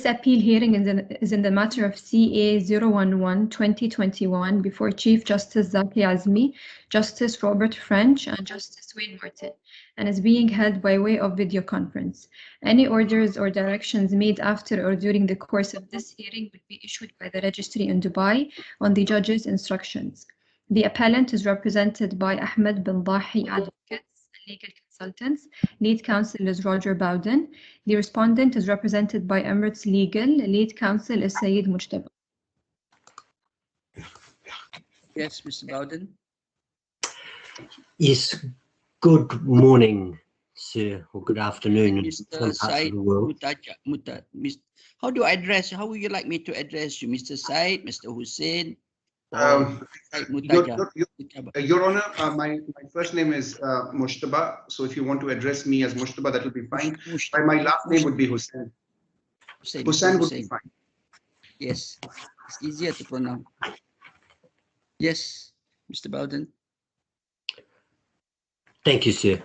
This appeal hearing is in the matter of CA 011-2021 before Chief Justice Zaki Azmi, Justice Robert French, and Justice Wayne Martin, and is being held by way of video conference. Any orders or directions made after or during the course of this hearing will be issued by the Registry in Dubai on the judge's instructions. The appellant is represented by Ahmed bin Dahi Advocates, legal consultants. Lead counsel is Roger Bowden. The respondent is represented by Emirates Legal. Lead counsel is Sayyid Mujtaba. Yes, Mr. Bowden. Yes, good morning, sir, or good afternoon in Mr. some parts of Said the world. how do I address you? How would you like me to address you? Mr. Said, Mr. Hussein? Your Honor, my first name is Mujtaba, so if you want to address me as Mujtaba, that will be fine. My last name would be Hussein. Hussein would be fine. Yes, it's easier to pronounce. Yes, Mr. Bowden. Thank you, sir.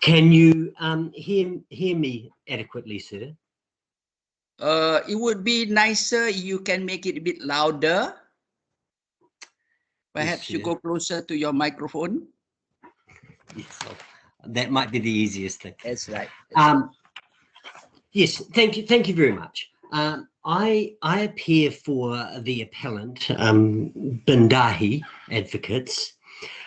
Can you hear me adequately, sir? It would be nicer if you can make it a bit louder. Perhaps you go closer to your microphone. Yes, that might be the easiest thing. That's right. Yes, thank you very much. I appear for the appellant, Bin Dahi Advocates.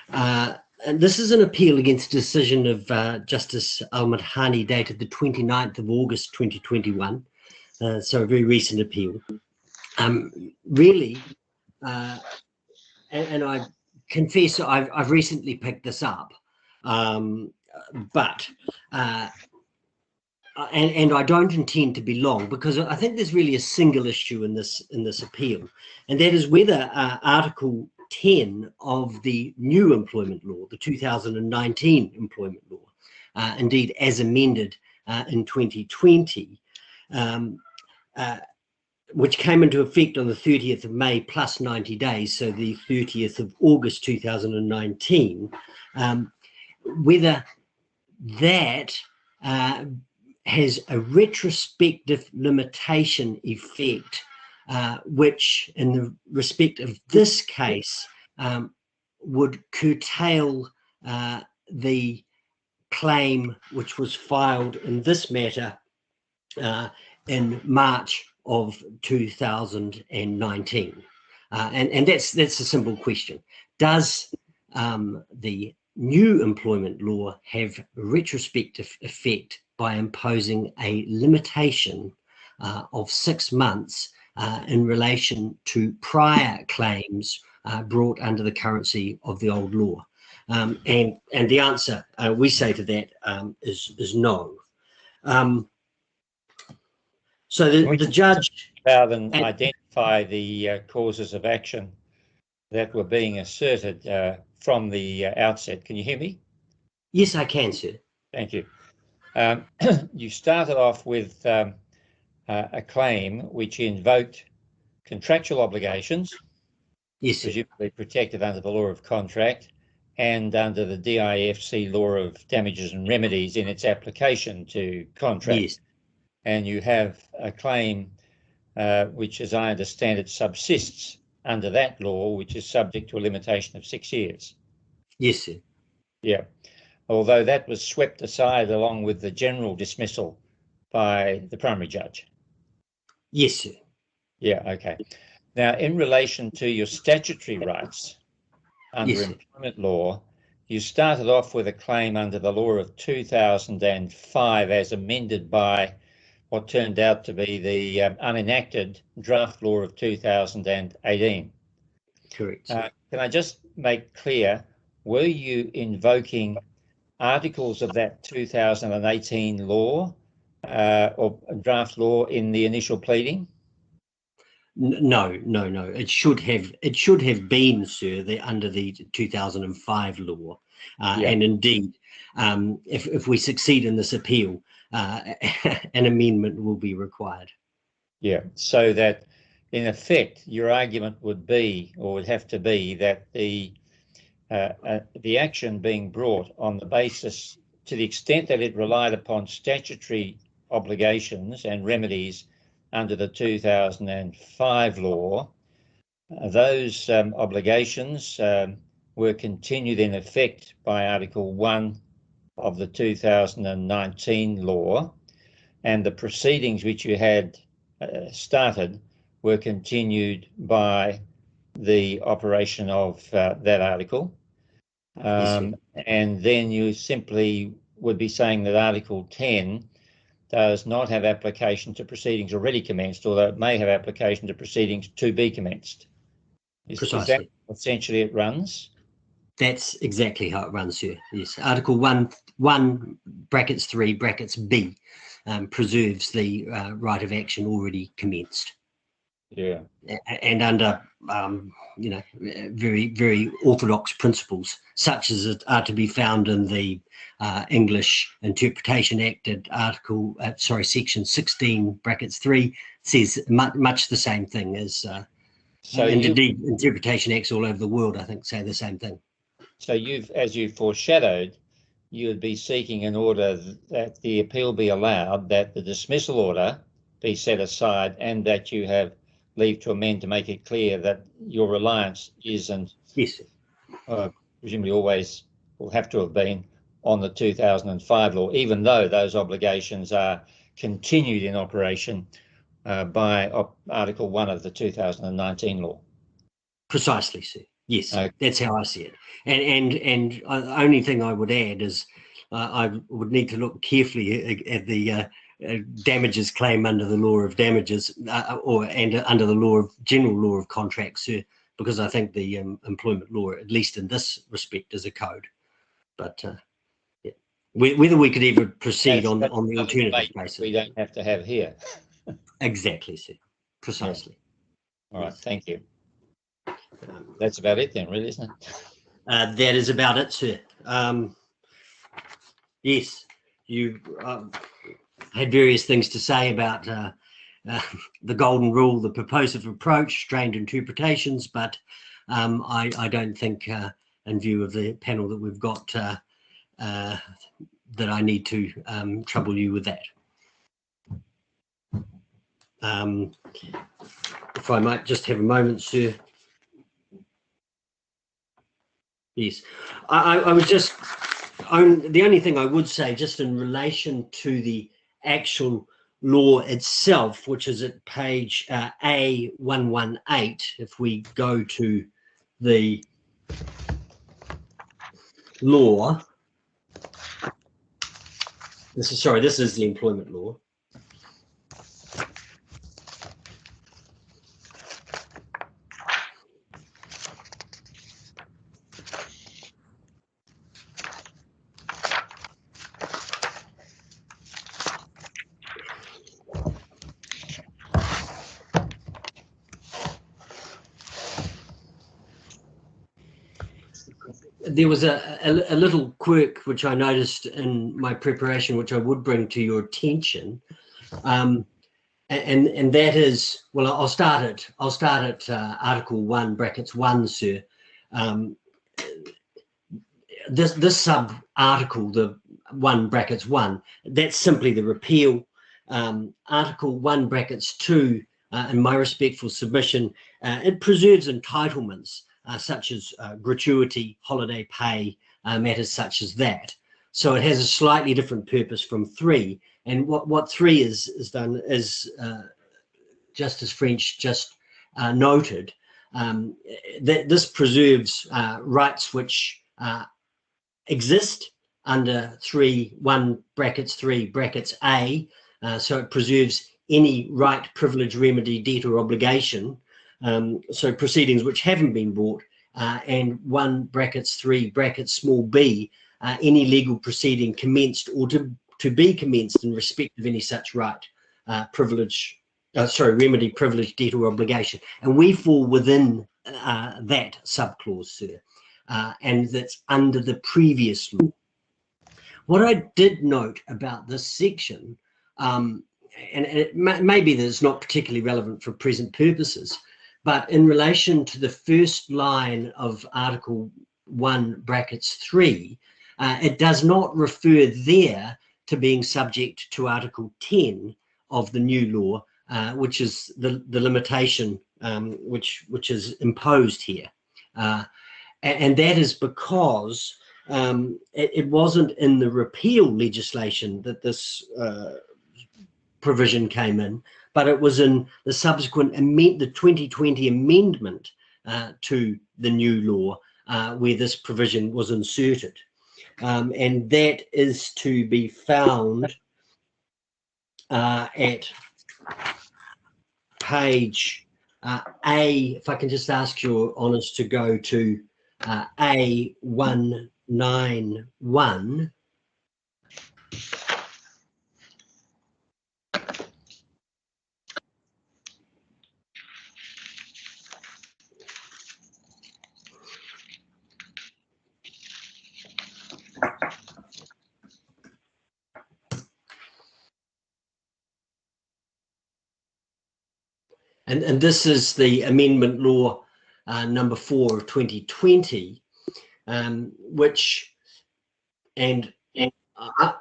And this is an appeal against a decision of Justice Al-Madhani dated the 29th of August 2021, so a very recent appeal. Really, and I confess I've recently picked this up, but and I don't intend to be long, because I think there's really a single issue in this appeal, and that is whether Article 10 of the new employment law, the 2019 employment law, indeed as amended in 2020, which came into effect on the 30th of May plus 90 days, so the 30th of August 2019, whether that has a retrospective limitation effect, which in the respect of this case would curtail the claim which was filed in this matter in March of 2019. And that's a simple question. Does the new employment law have retrospective effect by imposing a limitation of 6 months in relation to prior claims brought under the currency of the old law? And the answer we say to that is no. So the judge... Rather than identify the causes of action that were being asserted from the outset. Can you hear me? Yes, I can, sir. Thank you. You started off with a claim which invoked contractual obligations, yes, presumably protected under the law of contract and under the DIFC law of damages and remedies in its application to contract. Yes. And you have a claim which, as I understand it, subsists under that law, which is subject to a limitation of 6 years. Yes, sir. Yeah. Although that was swept aside along with the general dismissal by the primary judge. Yes, sir. Yeah, okay. Now, in relation to your statutory rights under yes, employment law, you started off with a claim under the law of 2005 as amended by what turned out to be the unenacted draft law of 2018. Correct. Can I just make clear, were you invoking articles of that 2018 law or draft law in the initial pleading? No. It should have been, sir, under the 2005 law. And indeed, if we succeed in this appeal, an amendment will be required. Yeah, so that in effect, your argument would be, or would have to be, that the action being brought on the basis, to the extent that it relied upon statutory obligations and remedies under the 2005 law, those obligations were continued in effect by Article 1 of the 2019 law, and the proceedings which you had started were continued by the operation of that article. Yes, and then you simply would be saying that Article 10 does not have application to proceedings already commenced, although it may have application to proceedings to be commenced. Is that essentially it runs? That's exactly how it runs, sir. Yes, Article 1 brackets 3 brackets B preserves the right of action already commenced. Yeah. And under very, very orthodox principles, such as are to be found in the English Interpretation Act at section 16 brackets 3 says much the same thing as and indeed interpretation acts all over the world, I think, say the same thing. So as you've foreshadowed, you would be seeking an order that the appeal be allowed, that the dismissal order be set aside, and that you have leave to amend to make it clear that your reliance isn't, yes, presumably always will have to have been on the 2005 law, even though those obligations are continued in operation by Article 1 of the 2019 law. Precisely, sir. Yes, that's how I see it. And the only thing I would add is I would need to look carefully at the damages claim under the law of damages and under the general law of contracts, sir, because I think the employment law, at least in this respect, is a code. But yeah. Whether we could ever proceed on the alternative basis, we don't have to have here. Exactly, sir. Precisely. Yeah. All right, thank you. That's about it then, really, isn't it? That is about it, sir. Yes, you had various things to say about the golden rule, the purposive approach, strained interpretations, but I don't think, in view of the panel that we've got, that I need to trouble you with that. If I might just have a moment, sir. Yes, I was just, the only thing I would say, just in relation to the actual law itself, which is at page A118, if we go to the law, this is the employment law. There was a little quirk which I noticed in my preparation, which I would bring to your attention, and that is, well, I'll start at Article 1 brackets 1, sir. This sub article, the 1 brackets 1, that's simply the repeal. Article 1 brackets 2, in my respectful submission, it preserves entitlements. Such as gratuity, holiday pay, matters such as that. So it has a slightly different purpose from 3. And what 3 is done is, Justice French just noted, that this preserves rights which exist under 1 brackets 3 brackets A. So it preserves any right, privilege, remedy, debt or obligation. So proceedings which haven't been brought, and 1 brackets 3 brackets small b, any legal proceeding commenced or to be commenced in respect of any such right, remedy, privilege, debt or obligation. And we fall within that subclause, sir, and that's under the previous law. What I did note about this section, and it maybe that it's not particularly relevant for present purposes, but in relation to the first line of Article 1 brackets 3, it does not refer there to being subject to Article 10 of the new law, which is the limitation which is imposed here. And that is because it wasn't in the repeal legislation that this provision came in, but it was in the subsequent the 2020 amendment to the new law where this provision was inserted. And that is to be found at page A, if I can just ask your honours to go to A191. And this is the Amendment Law number 4 of 2020, which, and I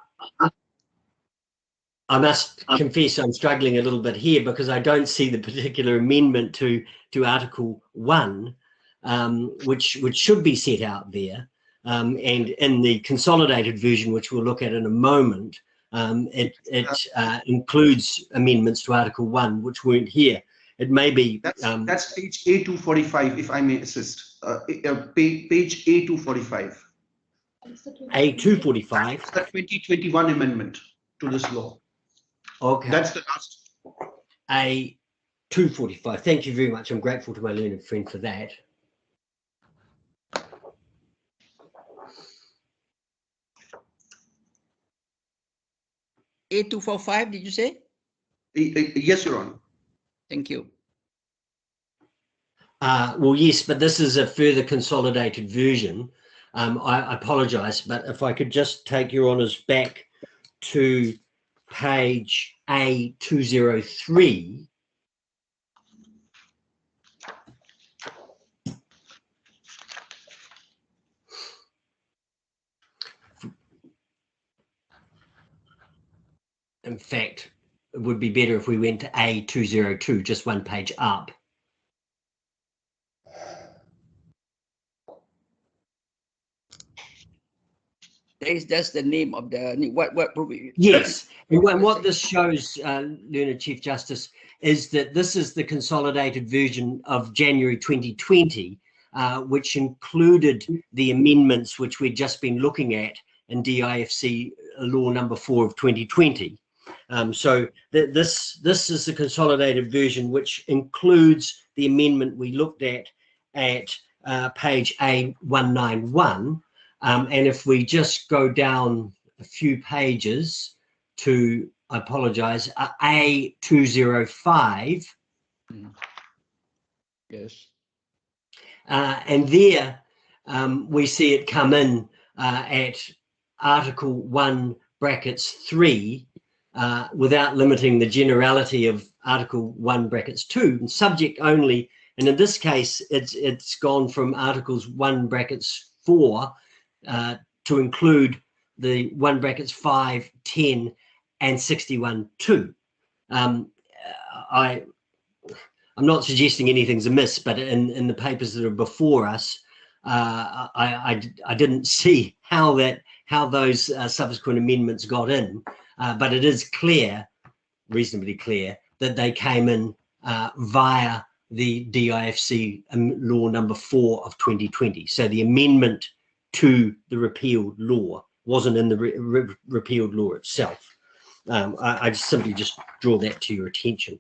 must confess I'm struggling a little bit here because I don't see the particular amendment to Article 1, which should be set out there. And in the consolidated version, which we'll look at in a moment, it includes amendments to Article 1, which weren't here. It may be... That's page A245, if I may assist. Page A245. A245? It's the 2021 amendment to this law. Okay. That's the last. A245. Thank you very much. I'm grateful to my learned friend for that. A245, did you say? Yes, Your Honor. Thank you. Well, yes, but this is a further consolidated version. I apologise, but if I could just take your honours back to page A203. In fact, it would be better if we went to A202, just one page up. That's the name of the what? Yes, and what this shows, Learned Chief Justice, is that this is the consolidated version of January 2020, which included the amendments which we'd just been looking at in DIFC Law number 4 of 2020. So this is the consolidated version, which includes the amendment we looked at page A191. And if we just go down a few pages to, I apologise, A205. Yes. And there we see it come in at Article 1 brackets 3 without limiting the generality of Article 1 brackets 2, and subject only. And in this case, it's gone from Articles 1 brackets 4 to include the 1 brackets 5, 10, and 61(2). I'm not suggesting anything's amiss, but in the papers that are before us, I didn't see how those subsequent amendments got in, but it is clear, reasonably clear, that they came in via the DIFC law number 4 of 2020. So the amendment to the repealed law wasn't in the repealed law itself. I simply just draw that to your attention.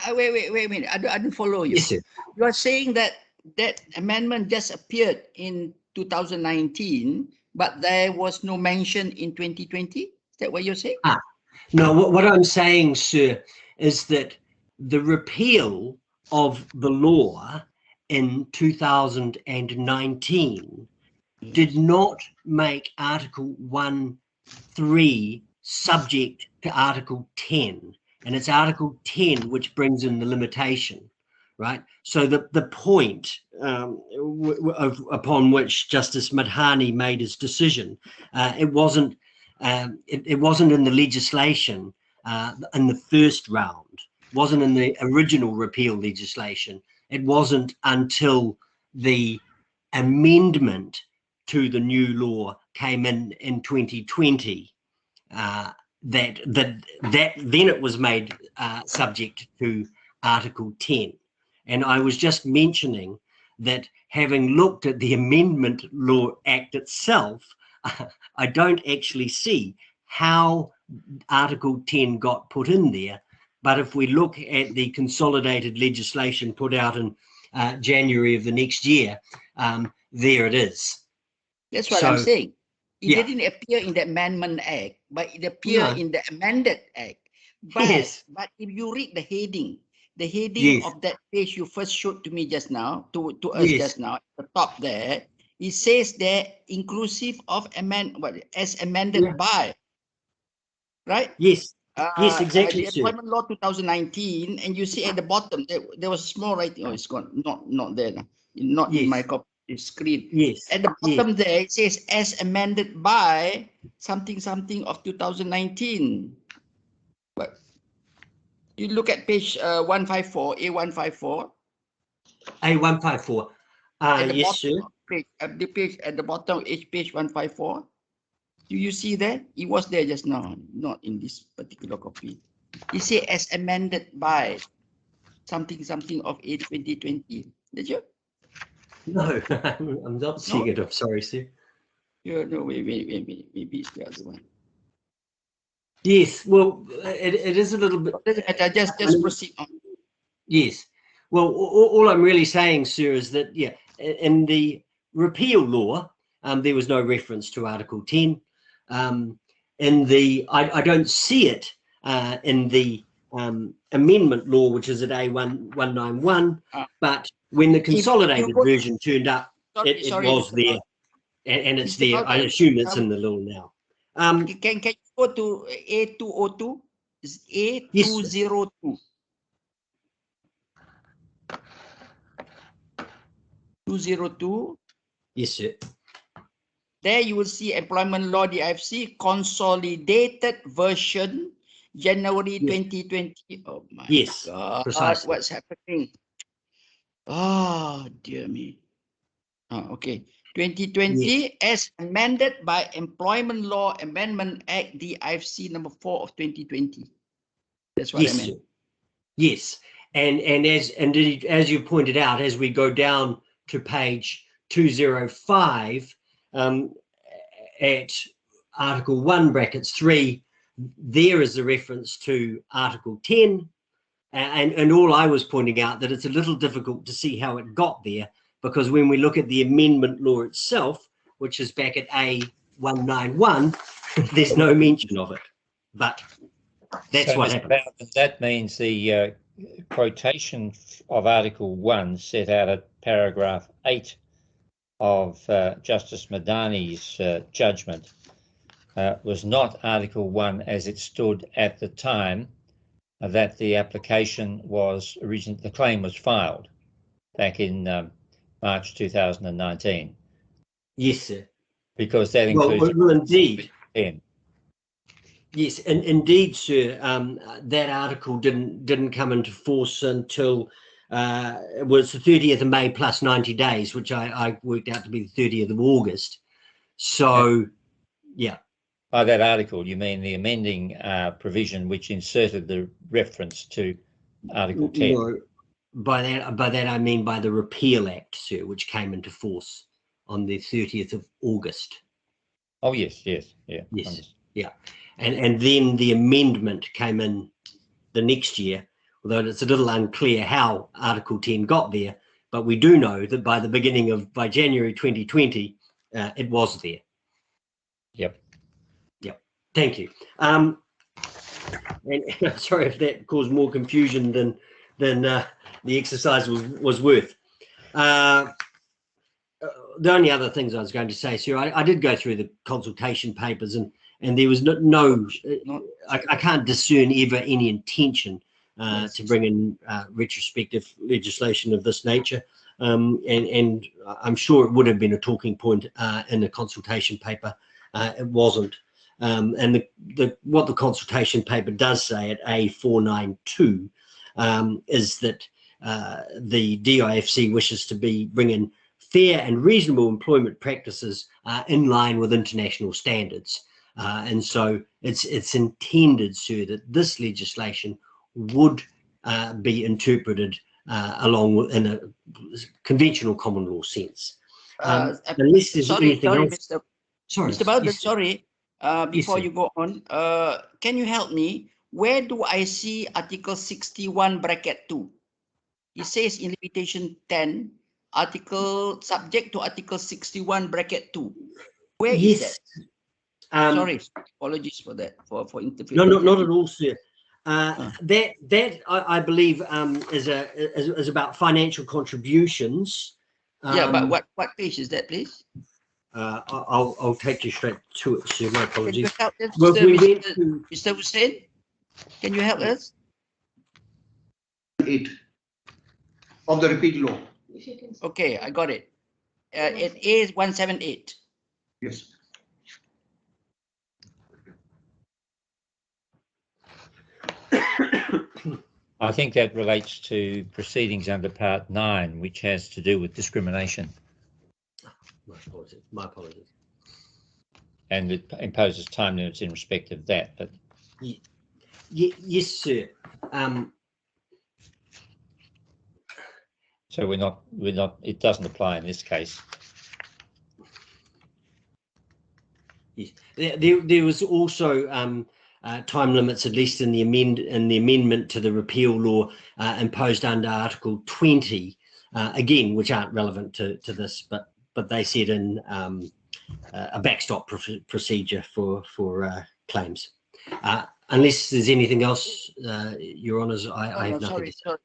Wait a minute. I didn't follow you. Yes, sir. You are saying that amendment just appeared in 2019, but there was no mention in 2020? Is that what you're saying? No, what I'm saying, sir, is that the repeal of the law in 2019 did not make Article 1.3 subject to Article 10, and it's Article 10 which brings in the limitation, right? So the point upon which Justice Madhani made his decision, it wasn't in the legislation in the first round, wasn't in the original repeal legislation. It wasn't until the amendment to the new law came in 2020 that then it was made subject to Article 10. And I was just mentioning that having looked at the Amendment Law Act itself, I don't actually see how Article 10 got put in there. But if we look at the consolidated legislation put out in January of the next year, there it is. That's what I'm saying. It didn't appear in the Amendment Act, but it appeared in the Amended Act. But, but if you read the heading of that page you first showed to me just now, to us just now, at the top there, it says there inclusive of as amended by, right? Yes. Yes, exactly. The Employment Law 2019, and you see at the bottom there was small writing. Oh, it's gone. Not there. Not in my copy screen. Yes. At the bottom there it says as amended by something of 2019. But you look at page 154, A154. A154. Yes, sir. The page at the bottom is page 154. Do you see that? It was there just now, not in this particular copy. You say as amended by something of A 2020. Did you? No, I'm not seeing it. I'm sorry, sir. Yeah, no, wait. Maybe it's the other one. Yes, well, it is a little bit. Just proceed on. Yes. Well, all I'm really saying, sir, is that, in the repeal law, there was no reference to Article 10. I don't see it in the amendment law, which is at A191, but when the consolidated version turned up, it was there, and it's there. I assume it's in the law now. Can you go to A202? It's A202. 202. Yes, sir. There you will see Employment Law DIFC consolidated version January 2020. Oh my God! Precisely. What's happening? Oh dear me. Oh, okay. 2020 as amended by Employment Law Amendment Act DIFC number 4 of 2020. That's what I meant. Sir. Yes, and as you pointed out, as we go down to page 205 at Article 1 brackets 3, there is a reference to Article 10, and all I was pointing out that it's a little difficult to see how it got there, because when we look at the amendment law itself, which is back at A191, there's no mention of it. But that's what happened. That means the quotation of Article 1 set out at paragraph 8 of Justice Madani's judgment was not Article 1 as it stood at the time that the application was originally, the claim was filed back in March 2019. Yes, sir. Because that includes... Well, indeed. Yes, indeed, sir. That article didn't come into force until it was the 30th of May plus 90 days, which I worked out to be the 30th of August. So, By that article, you mean the amending provision which inserted the reference to Article 10? No, by that I mean by the Repeal Act, sir, which came into force on the 30th of August. Oh, yes. And then the amendment came in the next year, although it's a little unclear how Article 10 got there, but we do know that by January 2020, it was there. Yep. Thank you. And sorry if that caused more confusion than the exercise was worth. The only other things I was going to say, sir, I did go through the consultation papers, and there was I can't discern ever any intention to bring in retrospective legislation of this nature. And I'm sure it would have been a talking point in the consultation paper. It wasn't. And what the consultation paper does say at A492 is that the DIFC wishes to bring in fair and reasonable employment practices in line with international standards. And so it's intended, sir, that this legislation would be interpreted along with, in a conventional common law sense. Unless there's anything else. Mr. Bowden, sorry, before you go on, can you help me? Where do I see Article 61 bracket 2? It says in limitation 10, article subject to Article 61 bracket 2. Where is that? Sorry, apologies for that, for interfering. No, not at all, sir. That I believe is about financial contributions. But what page is that, please? I'll take you straight to it, sir. My apologies. Can you help us, Mr. Hussain? Can you help us? 8 of the repeal law. Okay, I got it. It is 178. Yes. I think that relates to proceedings under Part 9, which has to do with discrimination. My apologies. And it imposes time limits in respect of that. But yes, sir. So we're not. It doesn't apply in this case. Yes. There was also time limits, at least in the amendment to the repeal law imposed under Article 20, again, which aren't relevant to this, but they said in a backstop procedure for claims. Unless there's anything else, Your Honours, I have nothing to say. Sorry.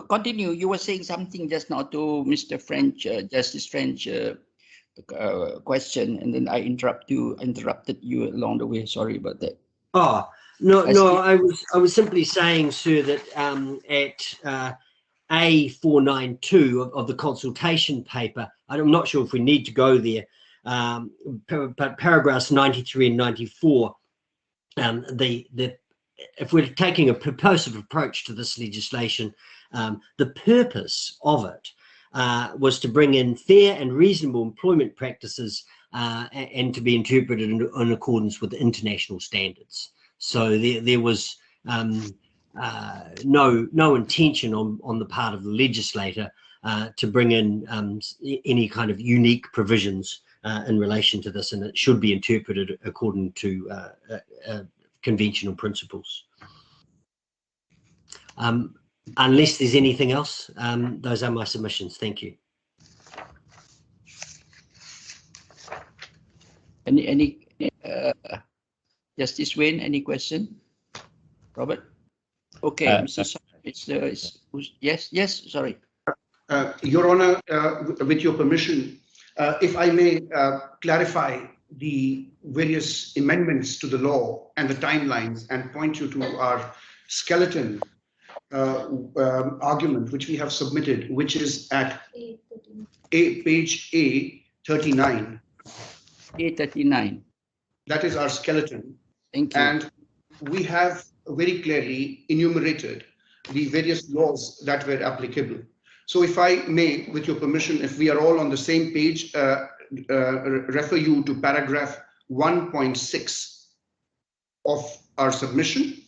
Continue. You were saying something just now to Mr. French, Justice French question, and then I interrupted you along the way. Sorry about that. Oh, no, I was simply saying, sir, that at A492 of the consultation paper, I'm not sure if we need to go there, but paragraphs 93 and 94, if we're taking a purposive approach to this legislation, the purpose of it was to bring in fair and reasonable employment practices and to be interpreted in accordance with international standards. So there was no intention on the part of the legislator to bring in any kind of unique provisions in relation to this, and it should be interpreted according to conventional principles. Unless there's anything else, those are my submissions. Thank you. Any Justice Wayne, any question? Robert? Okay, yes, sorry. Your Honor, with your permission, if I may clarify the various amendments to the law and the timelines and point you to our skeleton argument which we have submitted, which is at page A39. A39. That is our skeleton. Thank you. And we have very clearly enumerated the various laws that were applicable. So if I may, with your permission, if we are all on the same page, refer you to paragraph 1.6 of our submission.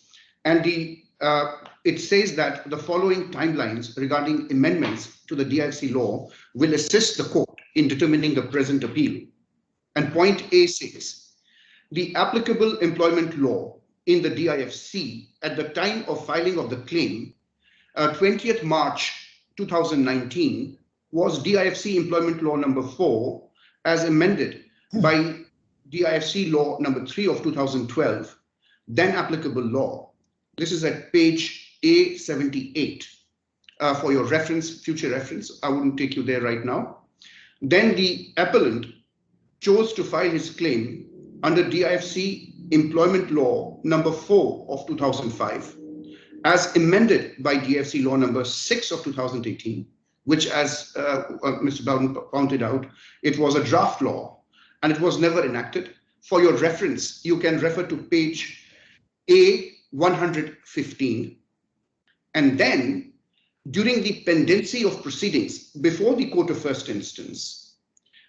And it says that the following timelines regarding amendments to the DIFC law will assist the court in determining the present appeal. And point A says, the applicable employment law in the DIFC at the time of filing of the claim, 20th March 2019, was DIFC Employment Law number 4 as amended by DIFC Law number 3 of 2012, then applicable law. This is at page A78 for your reference, future reference. I wouldn't take you there right now. Then the appellant chose to file his claim under DIFC Employment Law number 4 of 2005 as amended by DIFC Law number 6 of 2018, which, as Mr. Bowden pointed out, it was a draft law and it was never enacted. for your reference, you can refer to page A115. And then during the pendency of proceedings before the court of first instance,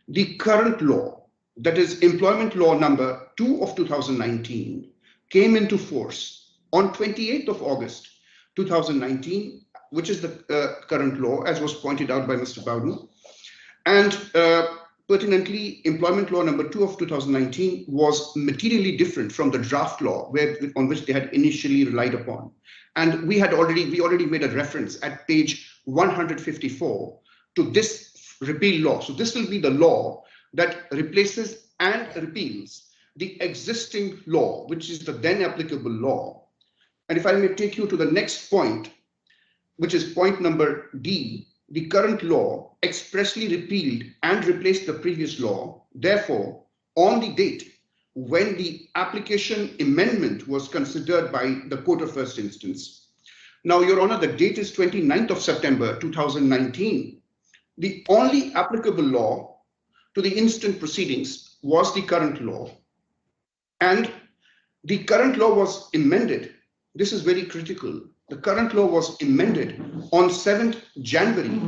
the current law, that is employment law number 2 of 2019, came into force on 28th of August 2019, which is the current law, as was pointed out by Mr. Bowden. And pertinently, employment law number 2 of 2019 was materially different from the draft law on which they had initially relied upon. And we already made a reference at page 154 to this repeal law. So this will be the law that replaces and repeals the existing law, which is the then applicable law. And if I may take you to the next point, which is point number D, the current law expressly repealed and replaced the previous law. Therefore, on the date when the application amendment was considered by the court of first instance. Now, Your Honor, the date is 29th of September 2019. The only applicable law to the instant proceedings was the current law. And the current law was amended. This is very critical. The current law was amended on 7th January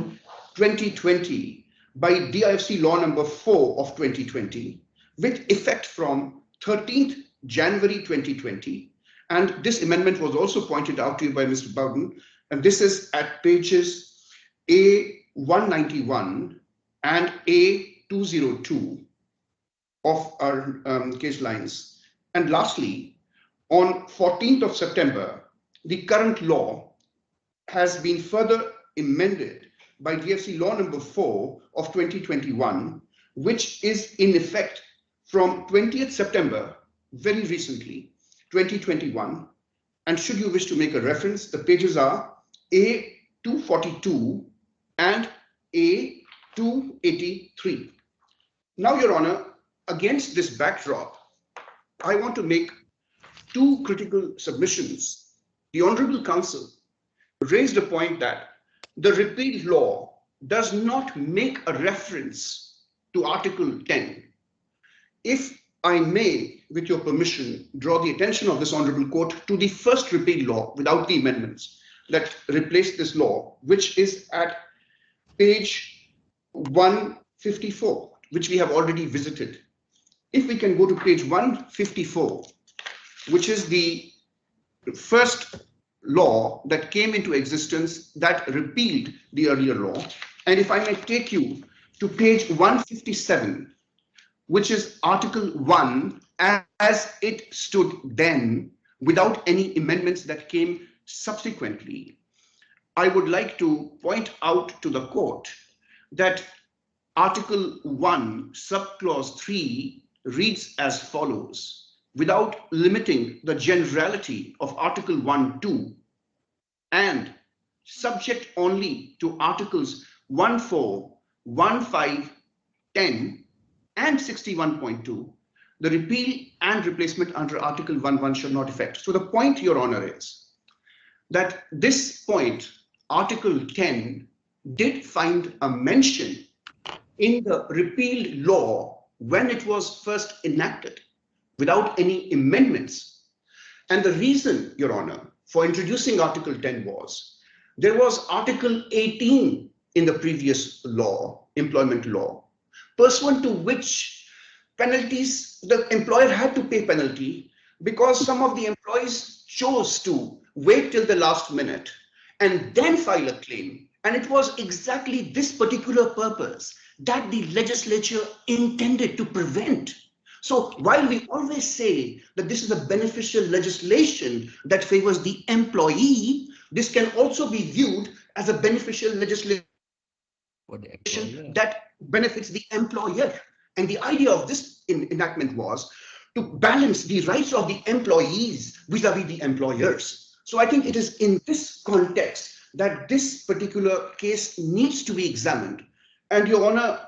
2020 by DIFC law number 4 of 2020 with effect from 13th January 2020. And this amendment was also pointed out to you by Mr. Bowden. And this is at pages A191 and A202 of our case lines. And lastly, on 14th of September, the current law has been further amended by DFC law number 4 of 2021, which is in effect from 20th September, very recently, 2021. And should you wish to make a reference, the pages are A242 and A283. Now, Your Honor, against this backdrop, I want to make two critical submissions. The Honorable Counsel raised a point that the repealed law does not make a reference to Article 10. If I may, with your permission, draw the attention of this Honorable Court to the first repeal law without the amendments that replaced this law, which is at page 154, which we have already visited. If we can go to page 154, which is the first law that came into existence that repealed the earlier law. And if I may take you to page 157, which is Article 1 as it stood then, without any amendments that came subsequently, I would like to point out to the court that Article 1, subclause 3 reads as follows, without limiting the generality of Article 1(2) and subject only to Articles 1(4), 1(5), 10, and 61.2, the repeal and replacement under Article 1(1) shall not affect. So the point, Your Honor, is that this point, Article 10, did find a mention in the repealed law when it was first enacted, without any amendments. And the reason, Your Honor, for introducing Article 10 was, there was Article 18 in the previous law, employment law, pursuant to which penalties, the employer had to pay penalty because some of the employees chose to wait till the last minute and then file a claim. And it was exactly this particular purpose that the legislature intended to prevent. So while we always say that this is a beneficial legislation that favors the employee, this can also be viewed as a beneficial legislation that benefits the employer. And the idea of this enactment was to balance the rights of the employees vis-a-vis the employers. So I think it is in this context that this particular case needs to be examined. And Your Honor,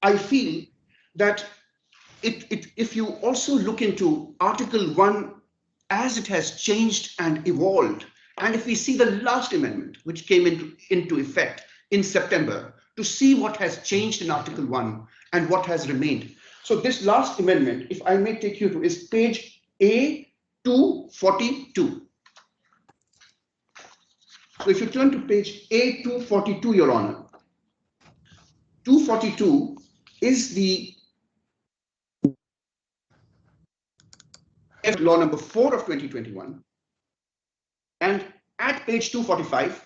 I feel that if you also look into Article 1 as it has changed and evolved, and if we see the last amendment which came into effect in September, to see what has changed in Article 1 and what has remained, So this last amendment, if I may take you to, is page A242. So if you turn to page A242, Your Honor, 242 is the law number 4 of 2021. And at page 245,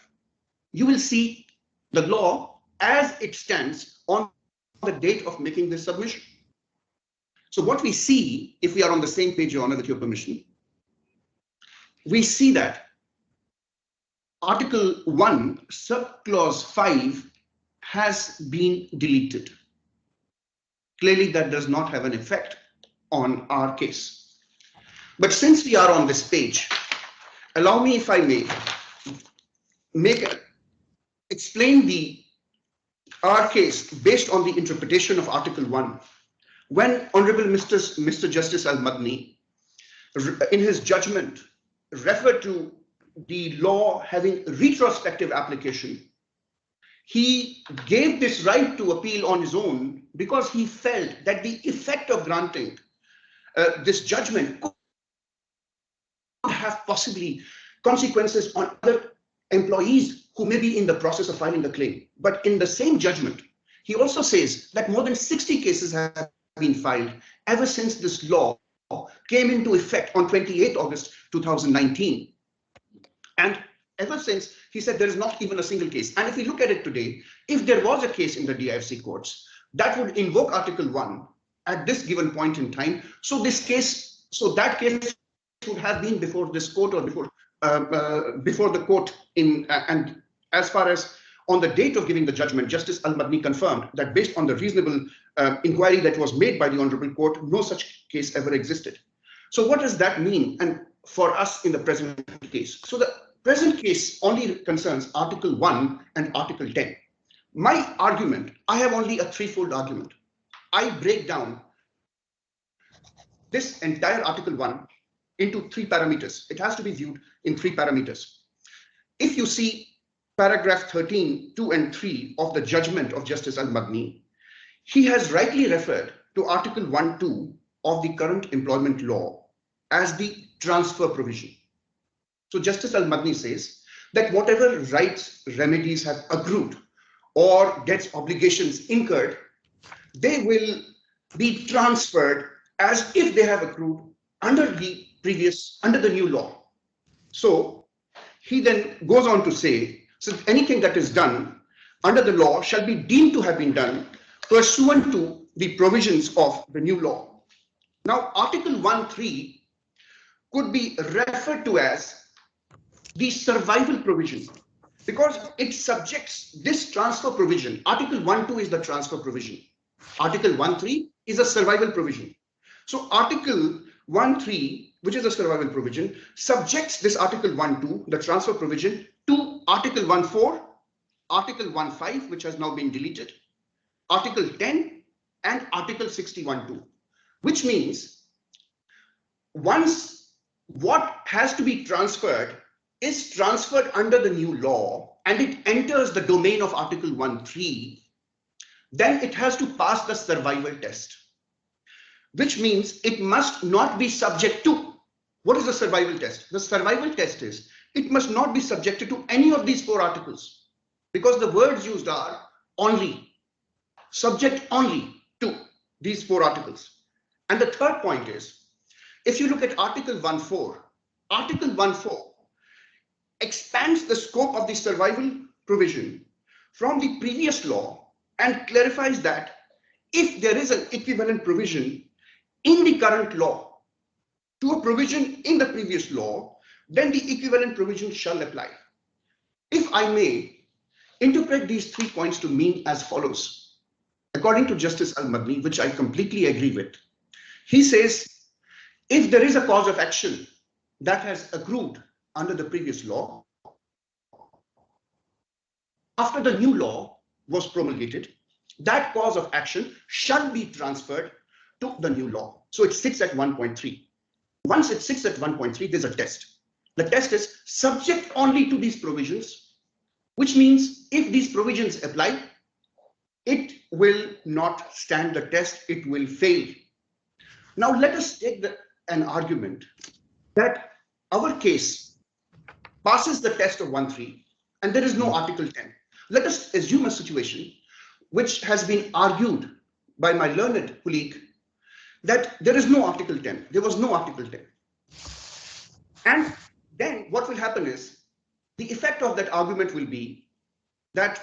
you will see the law as it stands on the date of making this submission. So what we see, if we are on the same page, Your Honor, with your permission, we see that Article 1, subclause 5 has been deleted. Clearly, that does not have an effect on our case. But since we are on this page, allow me, if I may, explain our case based on the interpretation of Article 1. When Honorable Mr. Justice Al-Madni, in his judgment, referred to the law having retrospective application, he gave this right to appeal on his own because he felt that the effect of granting this judgment could have possibly consequences on other employees who may be in the process of filing the claim. But in the same judgment, he also says that more than 60 cases have been filed ever since this law came into effect on 28 August 2019. And ever since, he said there is not even a single case. And if we look at it today, if there was a case in the DIFC courts that would invoke Article 1 at this given point in time, so that case would have been before this court or before the court and as far as on the date of giving the judgment, Justice Al-Madni confirmed that based on the reasonable inquiry that was made by the Honorable Court, no such case ever existed. So what does that mean and for us in the present case? So the present case only concerns Article 1 and Article 10. My argument, I have only a threefold argument. I break down this entire Article 1 into 3 parameters. It has to be viewed in 3 parameters. If you see paragraph 13, 2 and 3 of the judgment of Justice Al-Madni, he has rightly referred to Article 1, 2 of the current employment law as the transfer provision. So Justice Al-Madni says that whatever rights, remedies have accrued or debts, obligations incurred, they will be transferred as if they have accrued under the new law. So he then goes on to say, so anything that is done under the law shall be deemed to have been done pursuant to the provisions of the new law. Now, Article 1.3 could be referred to as the survival provision because it subjects this transfer provision. Article 1.2 is the transfer provision. Article 1.3 is a survival provision. So Article 1.3, which is a survival provision, subjects this Article 1.2, the transfer provision, to Article 1.4, Article 1.5, which has now been deleted, Article 10, and Article 61.2, which means once what has to be transferred is transferred under the new law and it enters the domain of Article 1.3, then it has to pass the survival test, which means it must not be subject to. What is the survival test? The survival test is it must not be subjected to any of these 4 articles because the words used are only, subject only to these 4 articles. And the third point is, if you look at Article 1.4, Article 1.4 expands the scope of the survival provision from the previous law and clarifies that if there is an equivalent provision in the current law to a provision in the previous law, then the equivalent provision shall apply. If I may interpret these 3 points to mean as follows, according to Justice Al-Madni, which I completely agree with, he says, if there is a cause of action that has accrued under the previous law, after the new law was promulgated, that cause of action shall be transferred to the new law. So it sits at 1.3. Once it sits at 1.3, there's a test. The test is subject only to these provisions, which means if these provisions apply, it will not stand the test, it will fail. Now let us take an argument that our case passes the test of 1.3 and there is no Article 10. Let us assume a situation which has been argued by my learned colleague that there is no Article 10. There was no Article 10. And then what will happen is the effect of that argument will be that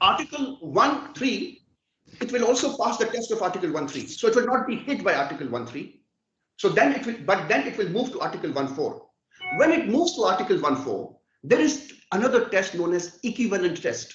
Article 1.3, it will also pass the test of Article 1.3. So it will not be hit by Article 1.3. So then it will, but then it will move to Article 1.4. When it moves to Article 1.4, there is another test known as equivalent test.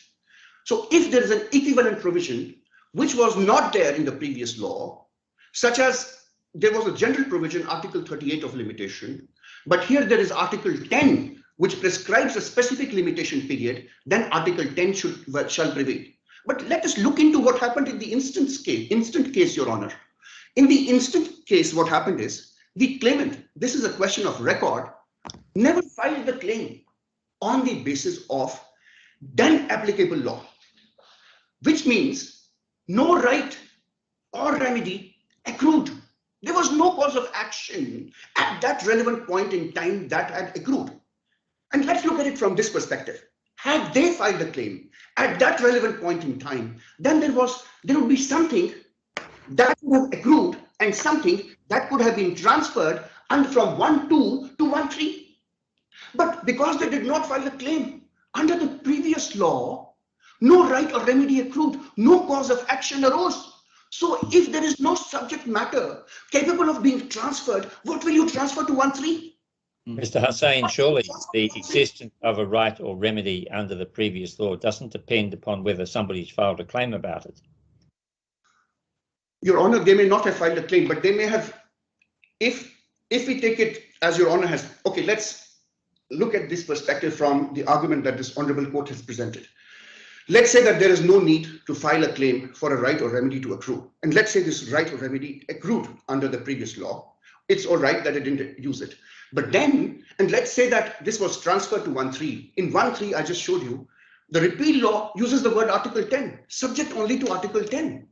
So if there is an equivalent provision which was not there in the previous law, such as there was a general provision, Article 38 of limitation, but here there is Article 10 which prescribes a specific limitation period, then Article 10 shall prevail. But let us look into what happened in the instant case, Your Honor. In the instant case, what happened is the claimant, this is a question of record, never filed the claim on the basis of then applicable law, which means no right or remedy accrued. There was no cause of action at that relevant point in time that had accrued. And let's look at it from this perspective. Had they filed a claim at that relevant point in time, then there would be something that would have accrued and something that could have been transferred and from 1.2 to 1.3. But because they did not file a claim under the previous law, no right or remedy accrued, no cause of action arose. So if there is no subject matter capable of being transferred, what will you transfer to 1.3? Mr. Hussain, surely the existence of a right or remedy under the previous law doesn't depend upon whether somebody's filed a claim about it. Your Honor, they may not have filed a claim, but they may have, if we take it as Your Honor has, okay, let's look at this perspective from the argument that this Honorable Court has presented. Let's say that there is no need to file a claim for a right or remedy to accrue. And let's say this right or remedy accrued under the previous law. It's all right that it didn't use it. But then, and let's say that this was transferred to 1.3. In 1.3, I just showed you, the repeal law uses the word Article 10, subject only to Article 10.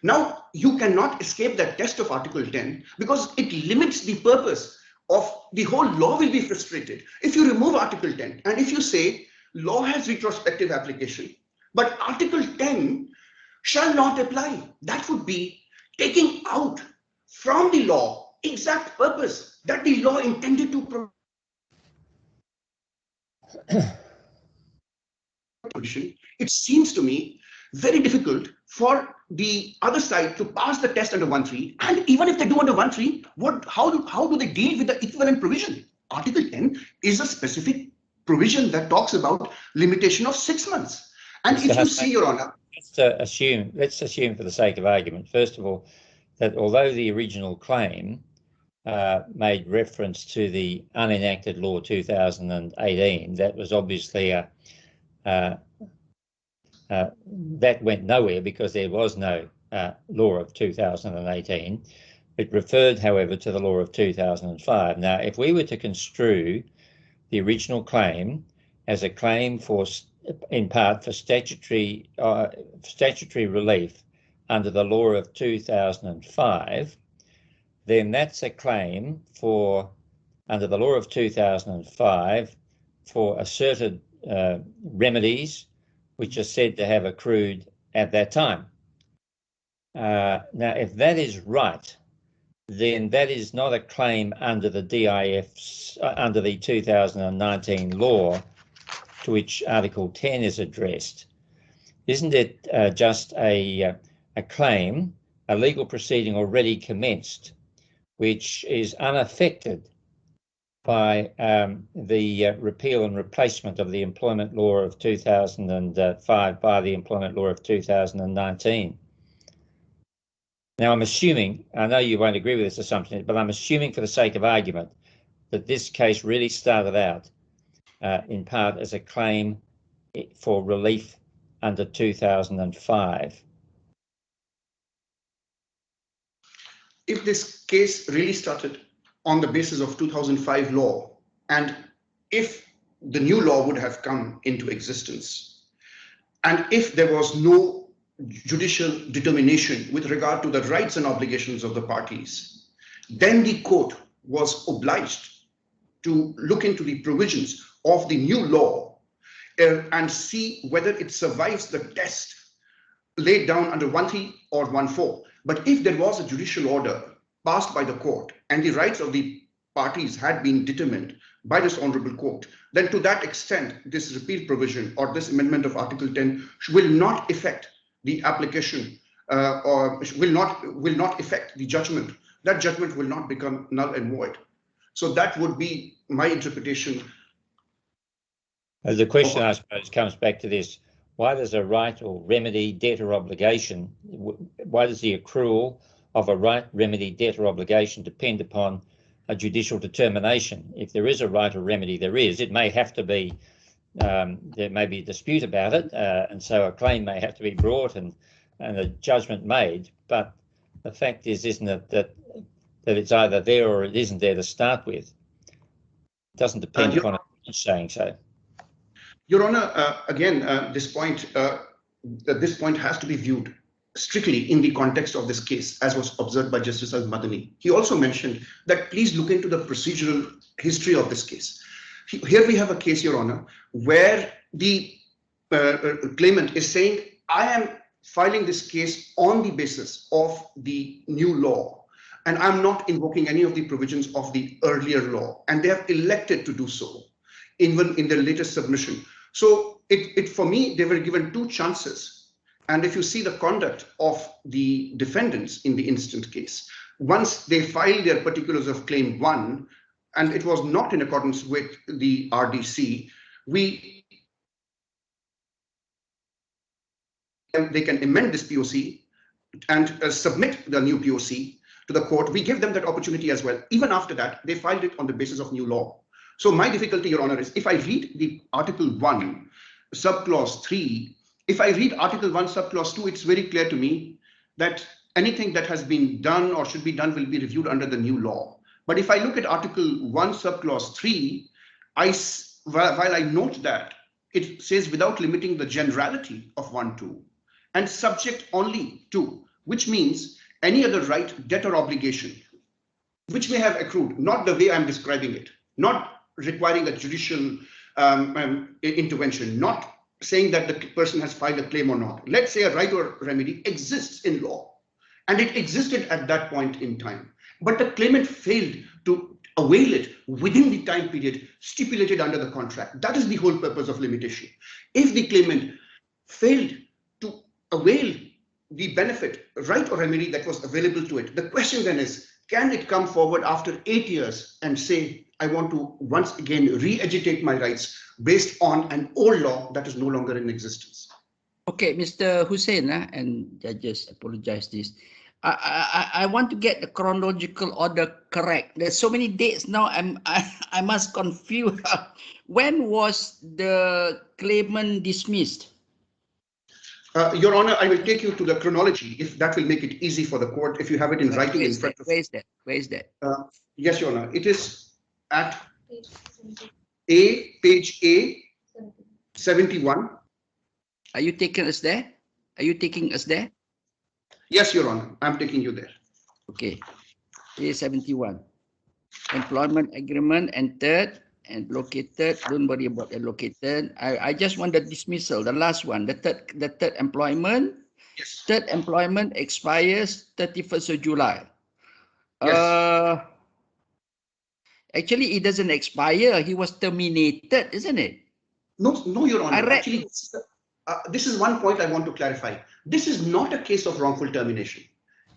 Now, you cannot escape that test of Article 10 because it limits the purpose of the whole law will be frustrated. If you remove Article 10 and if you say law has retrospective application, but Article 10 shall not apply, that would be taking out from the law exact purpose that the law intended to provide. It seems to me very difficult for the other side to pass the test under 1.3, and even if they do under 1.3, how do they deal with the equivalent provision? Article 10 is a specific provision that talks about limitation of 6 months. And if you see, Your Honor, let's assume for the sake of argument, first of all, that although the original claim made reference to the unenacted law 2018, that was obviously that went nowhere because there was no law of 2018. It referred, however, to the law of 2005. Now, if we were to construe the original claim as a claim for, in part, for statutory relief under the law of 2005, then that's a claim for, under the law of 2005, for asserted remedies which are said to have accrued at that time. Now, if that is right, then that is not a claim under the DIF's, under the 2019 law to which Article 10 is addressed. Isn't it just a claim, a legal proceeding already commenced, which is unaffected by the repeal and replacement of the employment law of 2005 by the employment law of 2019? Now, I'm assuming, I know you won't agree with this assumption, but I'm assuming for the sake of argument that this case really started out in part as a claim for relief under 2005. If this case really started on the basis of 2005 law, and if the new law would have come into existence, and if there was no judicial determination with regard to the rights and obligations of the parties, then the court was obliged to look into the provisions of the new law and see whether it survives the test laid down under 1.3 or 1.4. But if there was a judicial order passed by the court and the rights of the parties had been determined by this honorable court, then to that extent, this repeal provision or this amendment of Article 10 will not affect the application or will not affect the judgment. That judgment will not become null and void. So that would be my interpretation. The question, I suppose, comes back to this. Why does a right or remedy, debt or obligation, why does the accrual of a right, remedy, debt or obligation depend upon a judicial determination? If there is a right or remedy, there is. It may have to be, there may be a dispute about it, and so a claim may have to be brought and a judgment made. But the fact is, isn't it, that it's either there or it isn't there to start with? It doesn't depend upon it saying so. Your Honor, again, this point has to be viewed strictly in the context of this case, as was observed by Justice Al-Madani. He also mentioned that please look into the procedural history of this case. Here we have a case, Your Honor, where the claimant is saying, I am filing this case on the basis of the new law, and I'm not invoking any of the provisions of the earlier law, and they have elected to do so, even in their latest submission. So for me, they were given two chances. And if you see the conduct of the defendants in the instant case, once they filed their particulars of claim 1, and it was not in accordance with the RDC, they can amend this POC and submit the new POC to the court. We give them that opportunity as well. Even after that, they filed it on the basis of new law. So my difficulty, Your Honor, is if I read the Article 1, subclause 3, if I read Article 1, subclause 2, it's very clear to me that anything that has been done or should be done will be reviewed under the new law. But if I look at Article 1, subclause 3, while I note that it says without limiting the generality of 1.2 and subject only to, which means any other right, debt or obligation, which may have accrued, not the way I'm describing it, not requiring a judicial intervention, not saying that the person has filed a claim or not. Let's say a right or remedy exists in law, and it existed at that point in time, but the claimant failed to avail it within the time period stipulated under the contract. That is the whole purpose of limitation. If the claimant failed to avail the benefit, right or remedy that was available to it, the question then is, can it come forward after 8 years and say, I want to once again re-agitate my rights based on an old law that is no longer in existence? Okay, Mr. Hussein, and judges, apologize this. I want to get the chronological order correct. There's so many dates now. I must confuse. When was the claimant dismissed? Your Honor, I will take you to the chronology if that will make it easy for the court. If you have it in writing in front of you. Where is that? Yes, Your Honor. It is at page A, 71. Are you taking us there? Are you taking us there? Yes, Your Honor. I'm taking you there. Okay. A71. Employment agreement entered and located. Don't worry about the located. I just want the dismissal. The last one, the third employment. Yes. Third employment expires 31st of July. Yes. Actually, it doesn't expire. He was terminated, isn't it? No, Your Honor. Actually, this is one point I want to clarify. This is not a case of wrongful termination.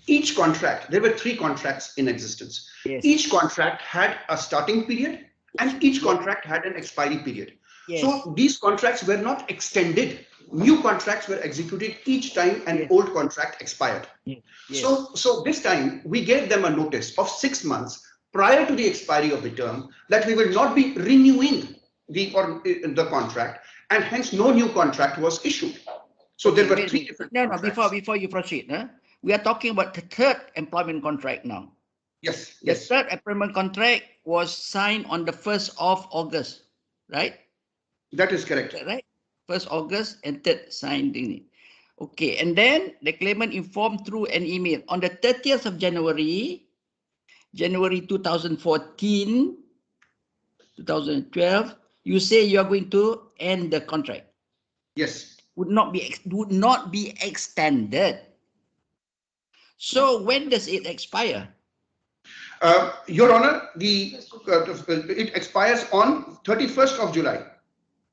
Each contract, there were 3 contracts in existence. Yes. Each contract had a starting period and each contract had an expiry period. Yes. So these contracts were not extended. New contracts were executed each time an old contract expired. Yes. So this time we gave them a notice of 6 months prior to the expiry of the term that we will not be renewing the contract, and hence no new contract was issued. So there were 3 different contracts. Before you proceed, we are talking about the third employment contract now. Yes. The third employment contract was signed on the 1st of August, right? That is correct. Right? 1st August and third signed in it. Okay, and then the claimant informed through an email on the 30th of January 2014, 2012, you say you are going to end the contract. Yes. Would not be extended. So when does it expire? Your Honor, it expires on 31st of July,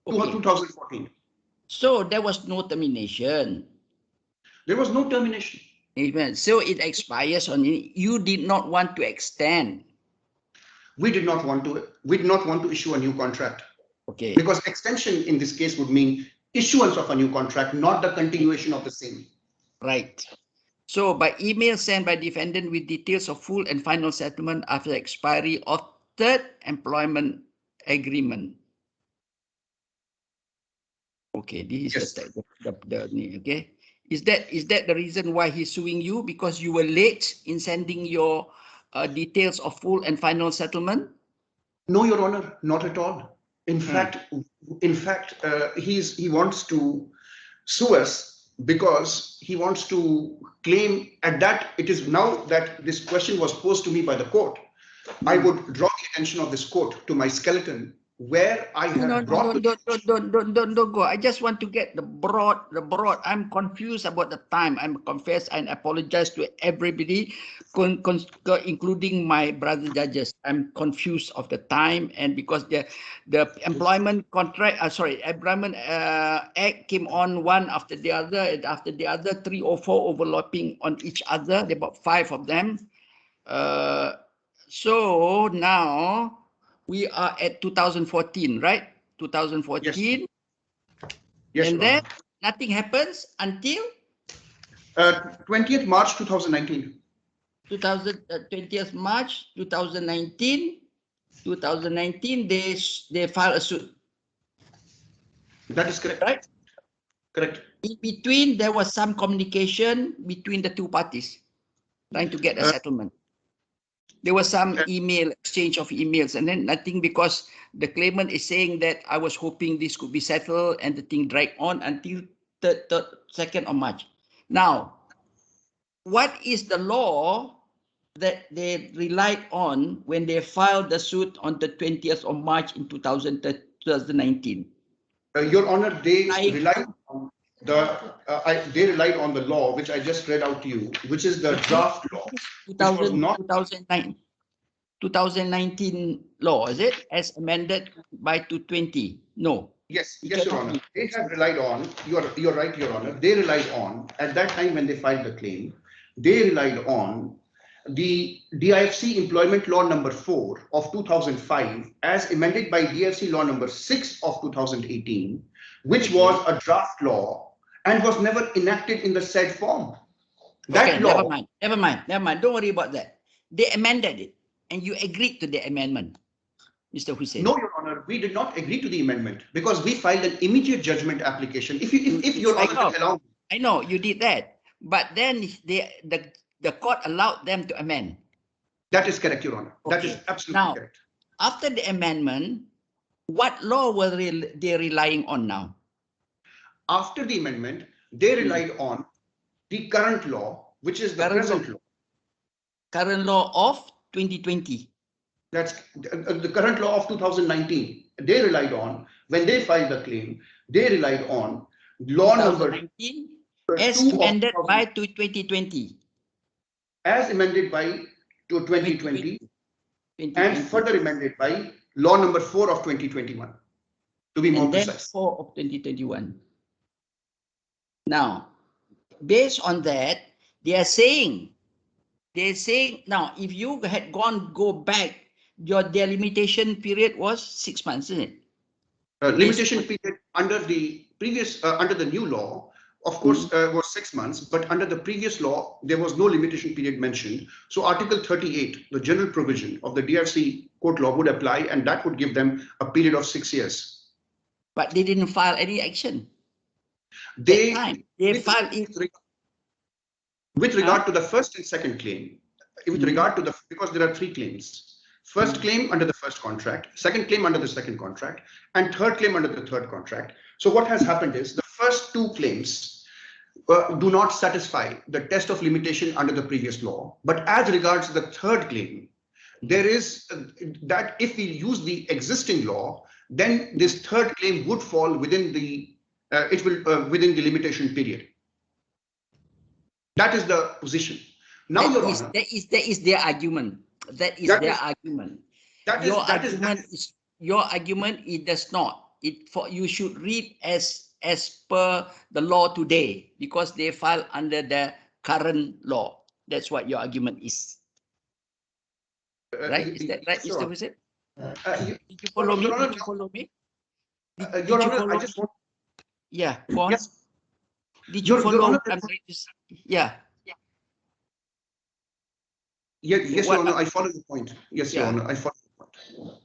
okay, 2014. So there was no termination. There was no termination. So it expires on it. You did not want to extend. We did not want to. We did not want to issue a new contract. Okay. Because extension in this case would mean issuance of a new contract, not the continuation of the same. Right. So by email sent by defendant with details of full and final settlement after expiry of third employment agreement. Okay, this is the okay. Is that the reason why he's suing you? Because you were late in sending your details of full and final settlement? No, Your Honor, not at all. In fact, he wants to sue us because he wants to claim at that it is now that this question was posed to me by the court. I would draw the attention of this court to my skeleton where I have brought. Don't go. I just want to get the broad. I'm confused about the time. I confess and apologize to everybody, including my brother judges. I'm confused of the time, and because the employment contract, employment act came on one after the other, and after the other, 3 or 4 overlapping on each other. There are about 5 of them. So now we are at 2014, right? 2014. Yes, and then nothing happens until 20th March 2019. 20th March 2019. 2019 they file a suit. That is correct. Right? Correct. In between, there was some communication between the 2 parties trying to get a settlement. There was some exchange of emails, and then nothing, because the claimant is saying that I was hoping this could be settled, and the thing dragged on until 2nd of March. Now, what is the law that they relied on when they filed the suit on the 20th of March in 2019? Your Honor, they relied on the law which I just read out to you, which is the draft law. 2019 law, is it? As amended by 220? No. Yes, Your Honor. They have relied on, you're right, Your Honor. They relied on, at that time when they filed the claim, they relied on the DIFC Employment Law number 4 of 2005 as amended by DIFC Law number 6 of 2018, which was a draft law and was never enacted in the said form. That law. Never mind. Don't worry about that. They amended it, and you agreed to the amendment, Mr. Hussein. No, Your Honor, we did not agree to the amendment because we filed an immediate judgment application. If Your Honor allow me. I know you did that, but then the court allowed them to amend. That is correct, Your Honor. Okay. That is absolutely correct. After the amendment, what law were they relying on now? After the amendment, they relied on the current law, which is the present law. Current law of 2020. That's the current law of 2019. They relied on, when they filed the claim, they relied on law number 19 as amended by 2020. As amended by 2020 and further amended by law number 4 of 2021, to be more precise. 4 of 2021. Now, based on that, they're saying now, if you had go back, their limitation period was 6 months, isn't it? Limitation period under the previous under the new law, of course, was 6 months, but under the previous law, there was no limitation period mentioned. So Article 38, the general provision of the DFC court law would apply, and that would give them a period of 6 years. But they didn't file any action. They filed it. With regard to the first and second claim, with regard to because there are 3 claims. First claim under the first contract, second claim under the second contract, and third claim under the third contract. So what has happened is the first 2 claims, do not satisfy the test of limitation under the previous law. But as regards the third claim, there is that if we use the existing law, then this third claim would fall within the within the limitation period. That is the position. Now, Your Honor, that is their argument. That is their argument. Your argument. It does not. You should read as per the law today, because they file under the current law. That's what your argument is. Right? Is that right, Mr. Hussain? Did you follow me? Did you follow me? Your Honor, I just want. Yeah, go on. Yes. Did you follow? Your Honor, yeah. Yes, Your Honor, I follow the point. Yes, Your Honor, I follow the point.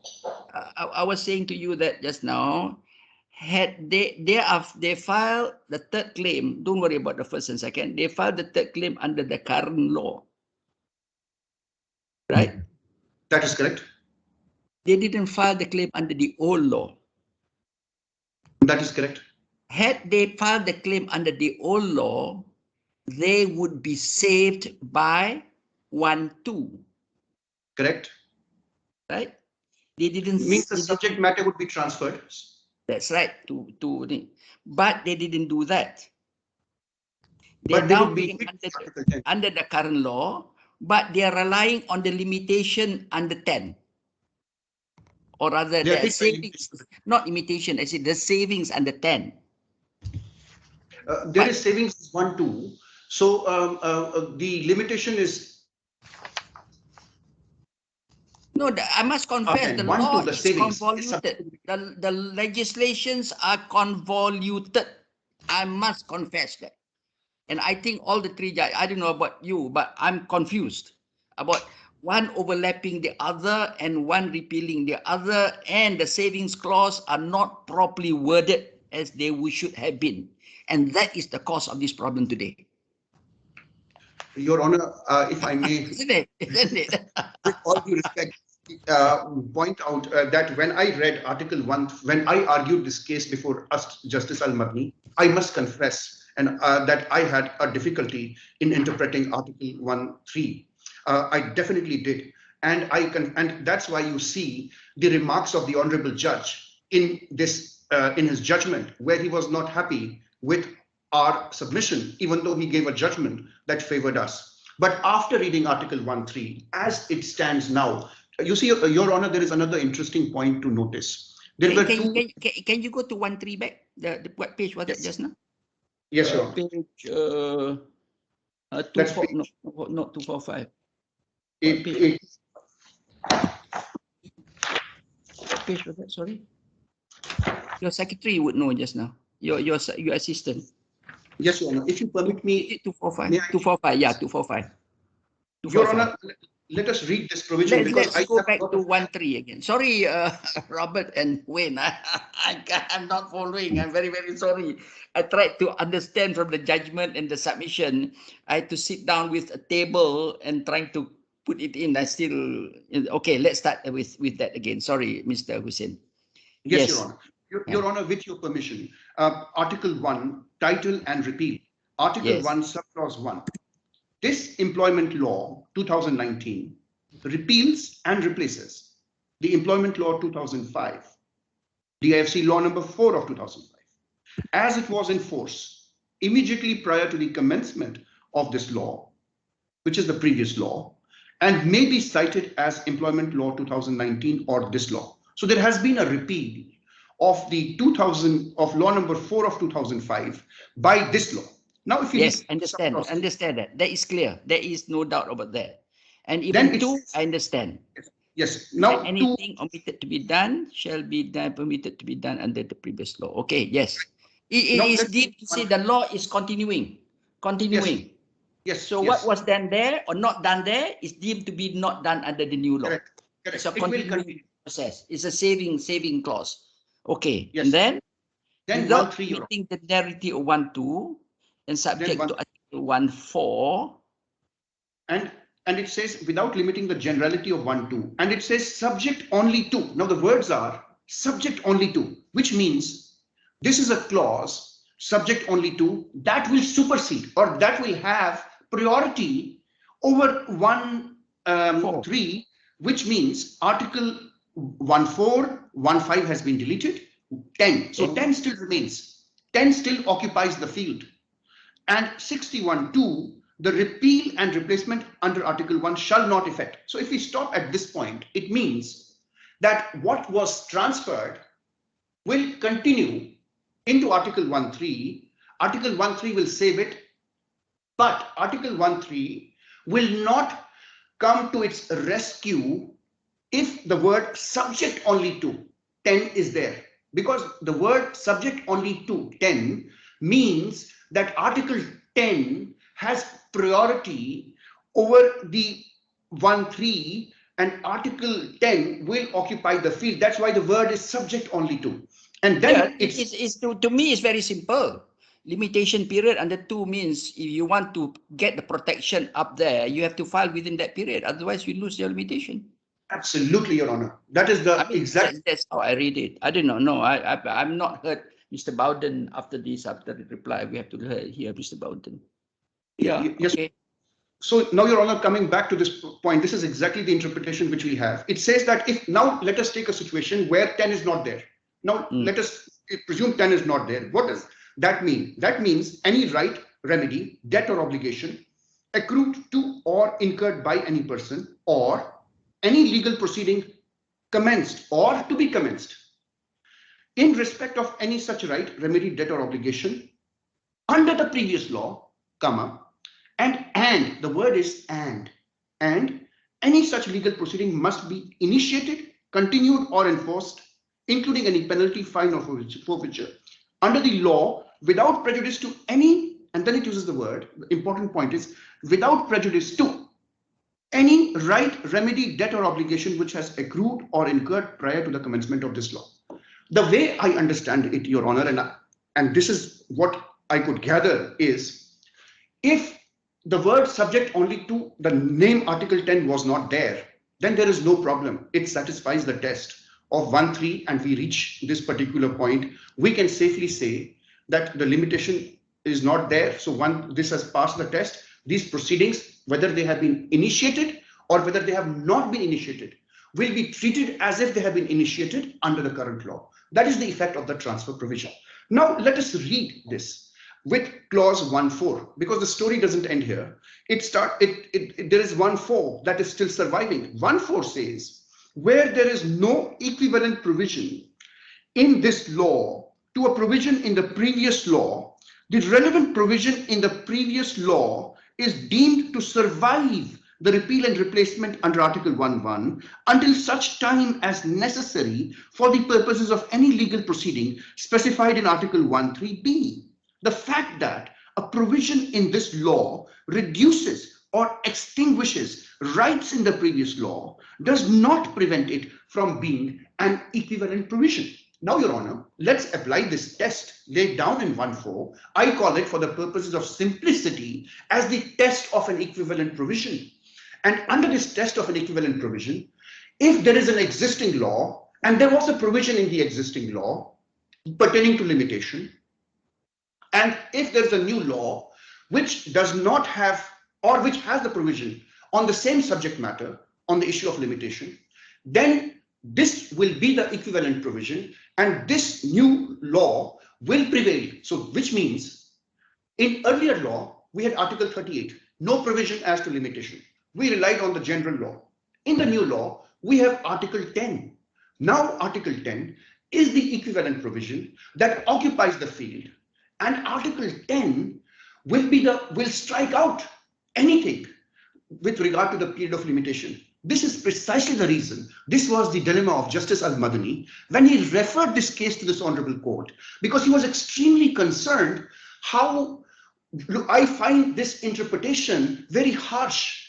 I was saying to you that just now, had they filed the third claim, don't worry about the first and second, they filed the third claim under the current law. Right? That is correct. They didn't file the claim under the old law. That is correct. Had they filed the claim under the old law, they would be saved by 1-2. Correct. Right? They didn't. It means the subject matter would be transferred. That's right. But they didn't do that. But They're they now would be under the current law, but they are relying on the limitation under 10. Or rather, the savings, not imitation, I said the savings under 10. There is savings 1-2. So the limitation is. No, I must confess, the law is convoluted. The legislations are convoluted. I must confess that. And I think all the three judges, I don't know about you, but I'm confused about one overlapping the other and one repealing the other, and the savings clause are not properly worded as they should have been. And that is the cause of this problem today. Your Honor, if I may, Isn't it? with all due respect, point out that when I read Article 1, when I argued this case before Justice Al-Madni, I must confess that I had a difficulty in interpreting Article 1(3). I definitely did, and that's why you see the remarks of the Honourable Judge in his judgment, where he was not happy with our submission, even though he gave a judgment that favoured us. But after reading Article 1(3), as it stands now, you see, Your Honor, there is another interesting point to notice. Can you go to 1(3) back? What page was that just now? Yes, Your Honor. Page not 245. Page was that? Sorry, your secretary would know just now. Your assistant. Yes, Your Honor. If you permit me, 245. 245. Yeah, 245. Your Honor, let us read this provision. Let's go back to 1(3) again. Sorry, Robert and Wayne. I'm not following. I'm very, very sorry. I tried to understand from the judgment and the submission. I had to sit down with a table and trying to put it in. I still okay. Let's start with that again. Sorry, Mr. Hussain. Yes, Your Honor. Your Honor, with your permission, Article 1, title and repeal. Article 1, subclause 1. This employment law 2019 repeals and replaces the employment law 2005, the IFC law number 4 of 2005, as it was in force immediately prior to the commencement of this law, which is the previous law, and may be cited as employment law 2019 or this law. So there has been a repeal of the law number 4 of 2005 by this law. Now, if you understand that. That is clear. There is no doubt about that. And even 2, I understand. Yes. Now, anything omitted to be done shall be done, permitted to be done under the previous law. Okay. Yes. It is deep to say the law is continuing. Yes. So what was done there or not done there is deemed to be not done under the new law. Correct. It's a continuing process. It's a saving clause. Okay. Yes. And then without 1(3), meeting the narrative of 1(2) and subject to Article 1(4). And it says without limiting the generality of 1(2), and it says subject only to. Now the words are subject only to, which means this is a clause subject only to, that will supersede or that will have priority over 1.3, which means Article 1.4.1.5 has been deleted. 10. So 10 still remains. 10 still occupies the field. And 61.2, the repeal and replacement under Article 1 shall not effect. So if we stop at this point, it means that what was transferred will continue into Article 1.3. Article 1.3 will save it, but Article 1.3 will not come to its rescue if the word subject only to 10 is there. Because the word subject only to 10 means that Article 10 has priority over the 1.3, and Article 10 will occupy the field. That's why the word is subject only to. And then to me, it's very simple. Limitation period under 2 means if you want to get the protection up there, you have to file within that period. Otherwise, you lose your limitation. Absolutely, Your Honor. That is the exact. That's how I read it. I don't know. No, I'm not heard Mr. Bowden after the reply. We have to hear Mr. Bowden. Yeah. Yes. Okay. So now, Your Honor, coming back to this point, this is exactly the interpretation which we have. It says that if now let us take a situation where 10 is not there. Now let us presume 10 is not there. What does that mean? That means any right, remedy, debt or obligation accrued to or incurred by any person, or any legal proceeding commenced or to be commenced in respect of any such right, remedy, debt or obligation under the previous law, comma, and the word is and any such legal proceeding must be initiated, continued or enforced, including any penalty, fine or forfeiture under the law without prejudice to any, and then it uses the word, the important point is without prejudice to any right, remedy, debt or obligation which has accrued or incurred prior to the commencement of this law. The way I understand it, Your Honor, and this is what I could gather, is if the word subject only to the name Article 10 was not there, then there is no problem. It satisfies the test of 1.3 and we reach this particular point. We can safely say that the limitation is not there. So this has passed the test. These proceedings, whether they have been initiated or whether they have not been initiated, will be treated as if they have been initiated under the current law. That is the effect of the transfer provision. Now let us read this with clause 1.4, because the story doesn't end here. There is 1.4 that is still surviving. 1.4 says, where there is no equivalent provision in this law to a provision in the previous law, the relevant provision in the previous law is deemed to survive the repeal and replacement under Article 1.1 until such time as necessary for the purposes of any legal proceeding specified in Article 1.3b. The fact that a provision in this law reduces or extinguishes rights in the previous law does not prevent it from being an equivalent provision. Now, Your Honor, let's apply this test laid down in 1.4. I call it, for the purposes of simplicity, as the test of an equivalent provision. And under this test of an equivalent provision, if there is an existing law and there was a provision in the existing law pertaining to limitation, and if there's a new law which does not have or which has the provision on the same subject matter on the issue of limitation, then this will be the equivalent provision and this new law will prevail. So which means in earlier law, we had Article 38, no provision as to limitation. We relied on the general law. In the new law, we have Article 10. Now Article 10 is the equivalent provision that occupies the field, and Article 10 will strike out anything with regard to the period of limitation. This is precisely the reason. This was the dilemma of Justice Al-Madani when he referred this case to this honorable court, because he was extremely concerned how I find this interpretation very harsh.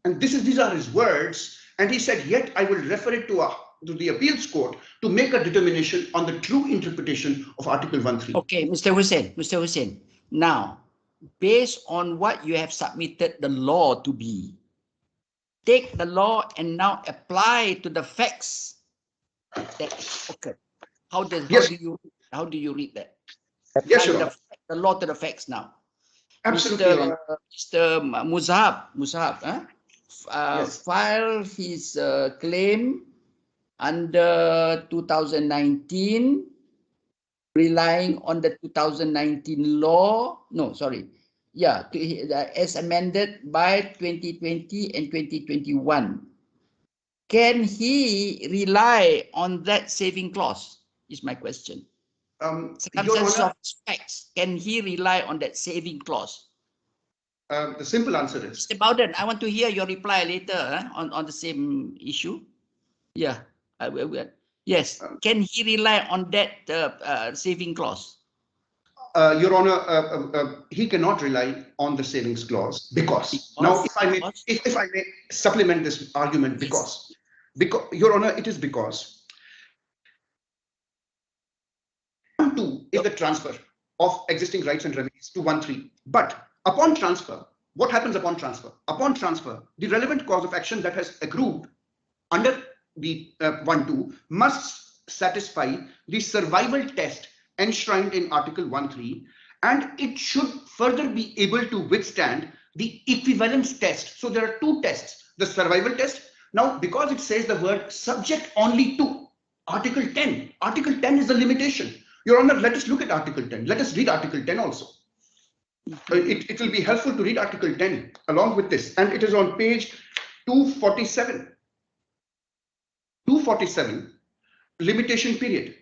And these are his words. And he said, yet I will refer it to the appeals court to make a determination on the true interpretation of Article 1.3. Okay, Mr. Hussain. Now, based on what you have submitted the law to be, take the law and now apply to the facts that occurred. How do you read that? Yes, Your Honor. the law to the facts now. Absolutely. Mr. Musaab, Yes. file his claim under 2019, relying on the 2019 law. No, sorry. Yeah, as amended by 2020 and 2021. Can he rely on that saving clause? Is my question. Circumstances of facts. Can he rely on that saving clause? The simple answer is. Mr. Bowden, I want to hear your reply later on the same issue. Yeah, I will. Yes. Can he rely on that saving clause? Your Honor, he cannot rely on the savings clause because now, if I may supplement this argument, because Your Honor, it is because 1.2 is the transfer of existing rights and remedies to 1.3. But upon transfer, what happens upon transfer? Upon transfer, the relevant cause of action that has accrued under the 1.2 must satisfy the survival test enshrined in Article 1.3, and it should further be able to withstand the equivalence test. So there are two tests, the survival test. Now, because it says the word subject only to Article 10, Article 10 is the limitation. Your Honor, let us look at Article 10. Let us read Article 10 also. It will be helpful to read Article 10 along with this, and it is on page 247. 247, limitation period.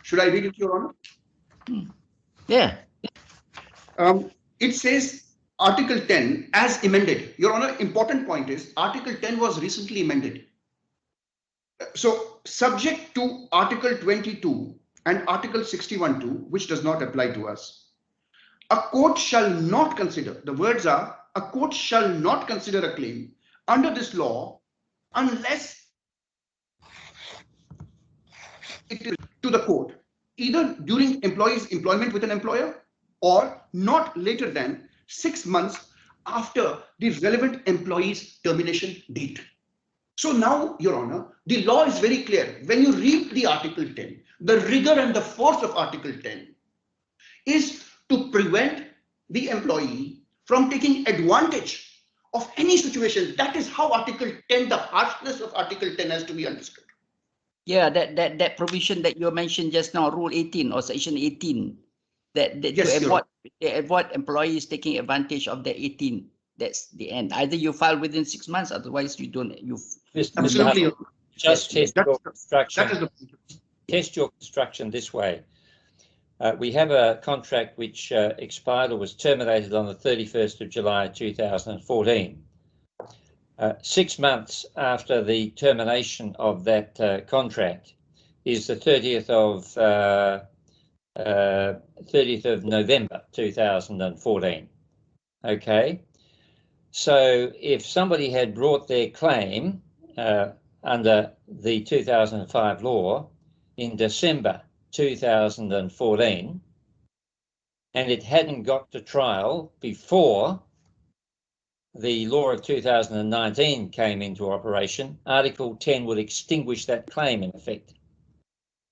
Should I read it, Your Honor? Yeah. It says Article 10 as amended. Your Honor, important point is Article 10 was recently amended. So subject to Article 22 and Article 61(2), which does not apply to us, a court shall not consider, the words are, a court shall not consider a claim under this law unless it is to the court, either during employee's employment with an employer or not later than 6 months after the relevant employee's termination date. So now, Your Honor, the law is very clear. When you read the Article 10, the rigor and the force of Article 10 is to prevent the employee from taking advantage of any situation. That is how Article 10, the harshness of Article 10 has to be understood. Yeah, that provision that you mentioned just now, Rule 18 or Section 18, that yes, to avoid employees taking advantage of the 18. That's the end. Either you file within 6 months, otherwise you don't. Absolutely. Just test your construction. That is the test your construction this way. We have a contract which expired or was terminated on the 31st of July 2014. 6 months after the termination of that contract is the 30th of November 2014. Okay, so if somebody had brought their claim under the 2005 law in December 2014 and it hadn't got to trial before the law of 2019 came into operation, Article 10 would extinguish that claim in effect,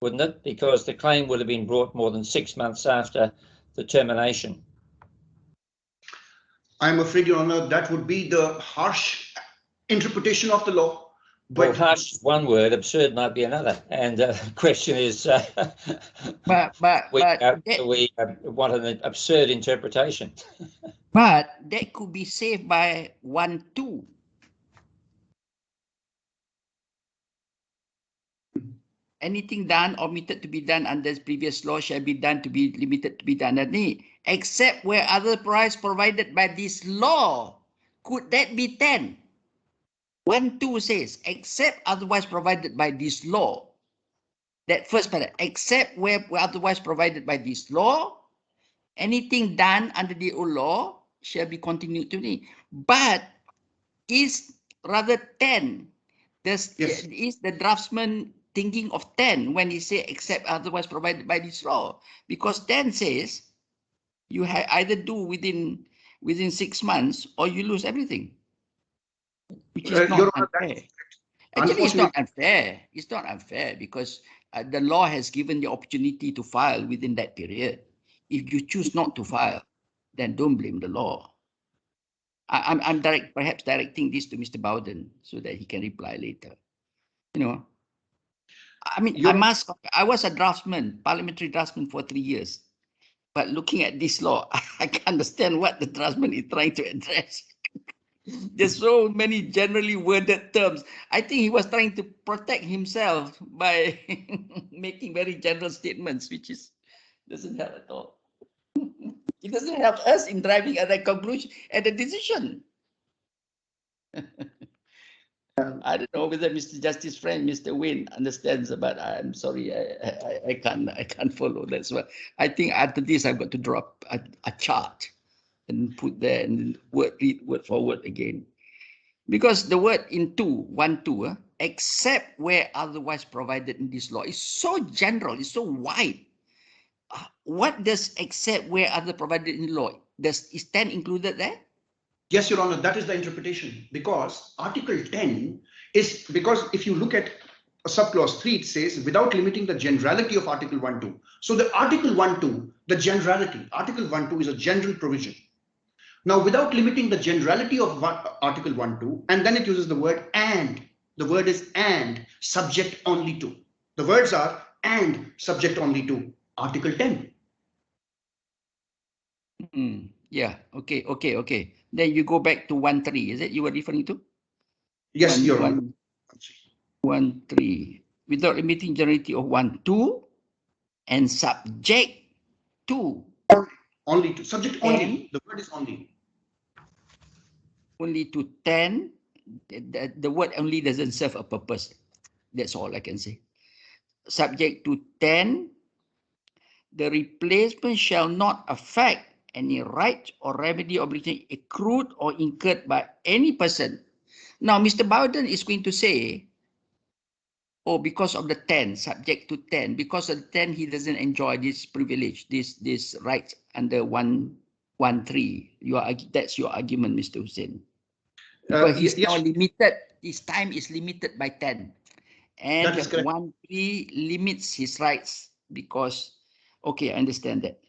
wouldn't it? Because the claim would have been brought more than 6 months after the termination. I'm afraid, Your Honor, that would be the harsh interpretation of the law. But well, harsh is one word, absurd might be another. And the question is, we want an absurd interpretation. But that could be saved by 1.2. Anything done or omitted to be done under the previous law shall be done to be limited to be done under it, except where otherwise provided by this law. Could that be 10? 1.2 says, except otherwise provided by this law. That first part, except where otherwise provided by this law, anything done under the old law shall be continued to be. But is rather 10. Is the draftsman thinking of 10 when he say except otherwise provided by this law? Because 10 says you either do within 6 months or you lose everything. Which is not unfair. Actually, it's not unfair. It's not unfair because the law has given the opportunity to file within that period. If you choose not to file, then don't blame the law. I'm perhaps directing this to Mr. Bowden so that he can reply later. You know, I mean, I was a draftsman, parliamentary draftsman for 3 years. But looking at this law, I can understand what the draftsman is trying to address. There's so many generally worded terms. I think he was trying to protect himself by making very general statements, which doesn't help at all. It doesn't help us in driving at a conclusion, at a decision. I don't know whether Mr. Justice friend, Mr. Wayne, understands, but I'm sorry, I can't follow. That's why I think after this I've got to drop a chart and put there and read word for word again. Because the word in 1(2), except where otherwise provided in this law, is so general, it's so wide. What does except where other provided in law? Is 10 included there? Yes, Your Honor, that is the interpretation, because Article 10 is, because if you look at subclause 3, it says without limiting the generality of Article 1(2). So the Article 1(2), the generality, Article 1(2) is a general provision. Now, without limiting the generality of Article 1(2), and then it uses the word and. The word is and, subject only to. The words are and, subject only to Article 10. Yeah, okay. Then you go back to 1(3). Is it you were referring to? Yes, Your Honor. 1(3). Without limiting generality of 1(2) and subject to. Only to. Subject only. The word is only. Only to 10. The word only doesn't serve a purpose. That's all I can say. Subject to 10. The replacement shall not affect any right or remedy obligation accrued or incurred by any person. Now, Mr. Bowden is going to say, oh, because of the 10, subject to 10, because of the 10, he doesn't enjoy this privilege, this rights under 1(3). That's your argument, Mr. Hussein. Because he's now limited, his time is limited by 10. And 1(3) limits his rights because, okay, I understand that.